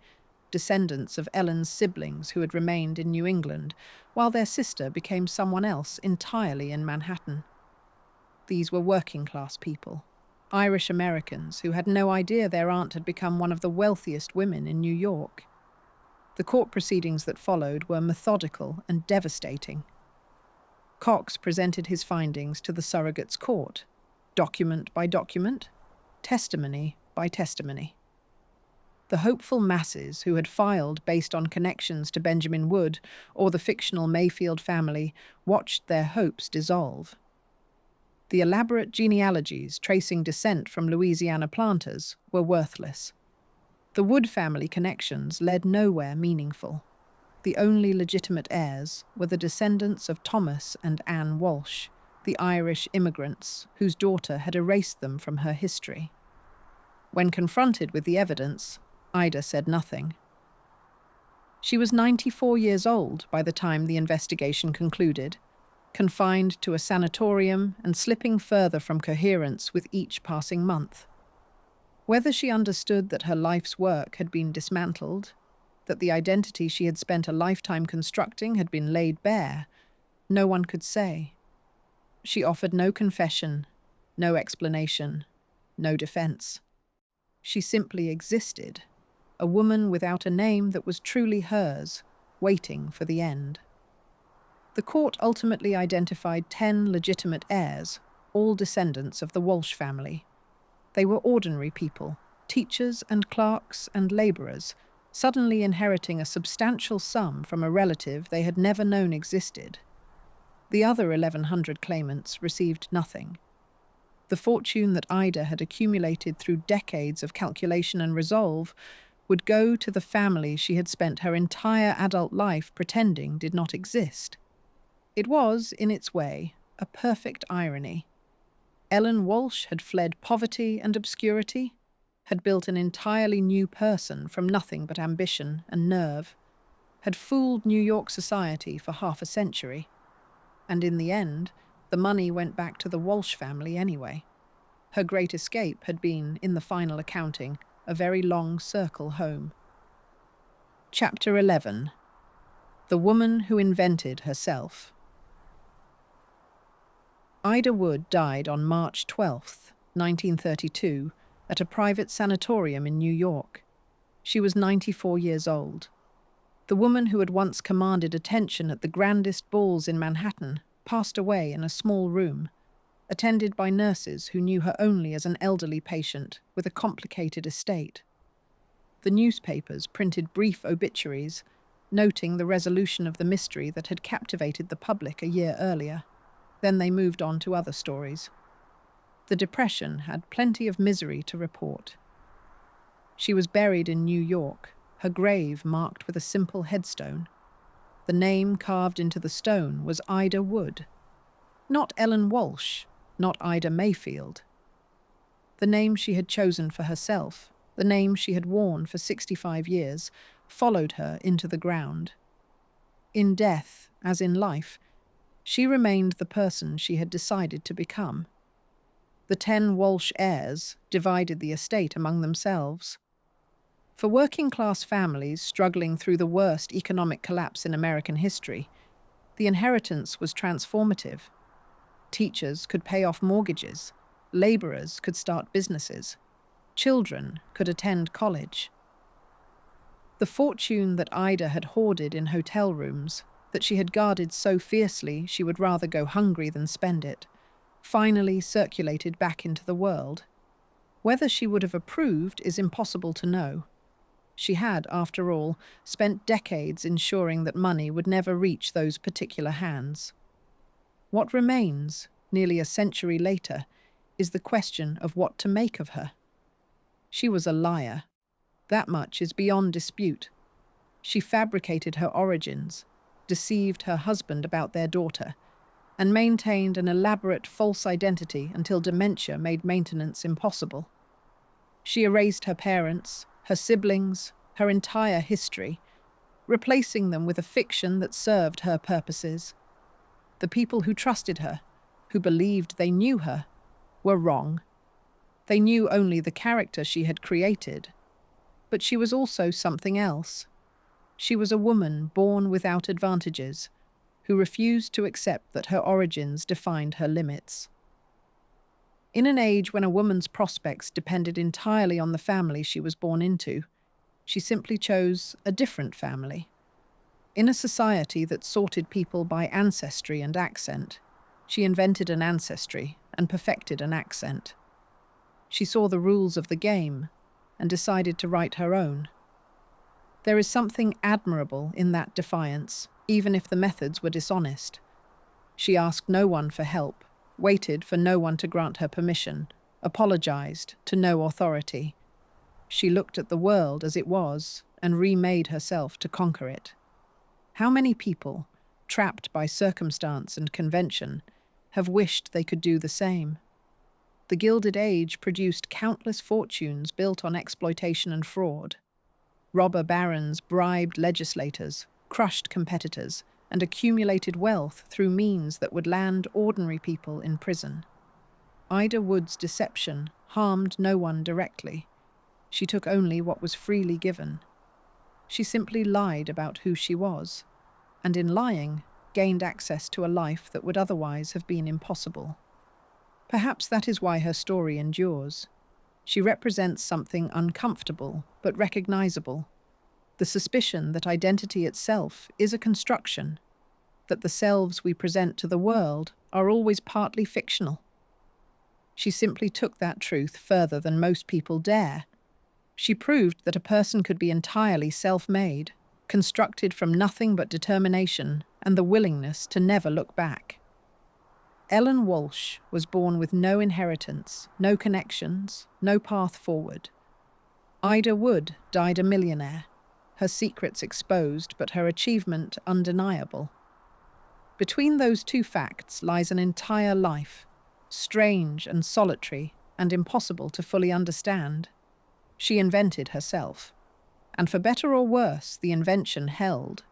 descendants of Ellen's siblings who had remained in New England, while their sister became someone else entirely in Manhattan. These were working-class people, Irish Americans who had no idea their aunt had become one of the wealthiest women in New York. The court proceedings that followed were methodical and devastating. Cox presented his findings to the surrogate's court, document by document, testimony by testimony. The hopeful masses who had filed based on connections to Benjamin Wood or the fictional Mayfield family watched their hopes dissolve. The elaborate genealogies tracing descent from Louisiana planters were worthless. The Wood family connections led nowhere meaningful. The only legitimate heirs were the descendants of Thomas and Anne Walsh, the Irish immigrants whose daughter had erased them from her history. When confronted with the evidence, Ida said nothing. She was 94 years old by the time the investigation concluded, confined to a sanatorium and slipping further from coherence with each passing month. Whether she understood that her life's work had been dismantled, that the identity she had spent a lifetime constructing had been laid bare, no one could say. She offered no confession, no explanation, no defense. She simply existed, a woman without a name that was truly hers, waiting for the end. The court ultimately identified 10 legitimate heirs, all descendants of the Walsh family. They were ordinary people, teachers and clerks and labourers, suddenly inheriting a substantial sum from a relative they had never known existed. The other 1,100 claimants received nothing. The fortune that Ida had accumulated through decades of calculation and resolve would go to the family she had spent her entire adult life pretending did not exist. It was, in its way, a perfect irony. Ellen Walsh had fled poverty and obscurity, had built an entirely new person from nothing but ambition and nerve, had fooled New York society for half a century, and in the end, the money went back to the Walsh family anyway. Her great escape had been, in the final accounting, a very long circle home. Chapter 11. The Woman Who Invented Herself. Ida Wood died on March 12, 1932, at a private sanatorium in New York. She was 94 years old. The woman who had once commanded attention at the grandest balls in Manhattan passed away in a small room, attended by nurses who knew her only as an elderly patient with a complicated estate. The newspapers printed brief obituaries, noting the resolution of the mystery that had captivated the public a year earlier. Then they moved on to other stories. The Depression had plenty of misery to report. She was buried in New York, her grave marked with a simple headstone. The name carved into the stone was Ida Wood. Not Ellen Walsh, not Ida Mayfield. The name she had chosen for herself, the name she had worn for 65 years, followed her into the ground. In death, as in life, she remained the person she had decided to become. The 10 Walsh heirs divided the estate among themselves. For working-class families struggling through the worst economic collapse in American history, the inheritance was transformative. Teachers could pay off mortgages, laborers could start businesses, children could attend college. The fortune that Ida had hoarded in hotel rooms, that she had guarded so fiercely she would rather go hungry than spend it, finally circulated back into the world. Whether she would have approved is impossible to know. She had, after all, spent decades ensuring that money would never reach those particular hands. What remains, nearly a century later, is the question of what to make of her. She was a liar. That much is beyond dispute. She fabricated her origins, deceived her husband about their daughter, and maintained an elaborate false identity until dementia made maintenance impossible. She erased her parents, her siblings, her entire history, replacing them with a fiction that served her purposes. The people who trusted her, who believed they knew her, were wrong. They knew only the character she had created. But she was also something else. She was a woman born without advantages, who refused to accept that her origins defined her limits. In an age when a woman's prospects depended entirely on the family she was born into, she simply chose a different family. In a society that sorted people by ancestry and accent, she invented an ancestry and perfected an accent. She saw the rules of the game and decided to write her own. There is something admirable in that defiance, even if the methods were dishonest. She asked no one for help, waited for no one to grant her permission, apologized to no authority. She looked at the world as it was and remade herself to conquer it. How many people, trapped by circumstance and convention, have wished they could do the same? The Gilded Age produced countless fortunes built on exploitation and fraud. Robber barons bribed legislators, crushed competitors, and accumulated wealth through means that would land ordinary people in prison. Ida Wood's deception harmed no one directly. She took only what was freely given. She simply lied about who she was, and in lying, gained access to a life that would otherwise have been impossible. Perhaps that is why her story endures. She represents something uncomfortable but recognizable. The suspicion that identity itself is a construction, that the selves we present to the world are always partly fictional. She simply took that truth further than most people dare. She proved that a person could be entirely self-made, constructed from nothing but determination and the willingness to never look back. Ellen Walsh was born with no inheritance, no connections, no path forward. Ida Wood died a millionaire, her secrets exposed but her achievement undeniable. Between those two facts lies an entire life, strange and solitary and impossible to fully understand. She invented herself, and for better or worse, the invention held.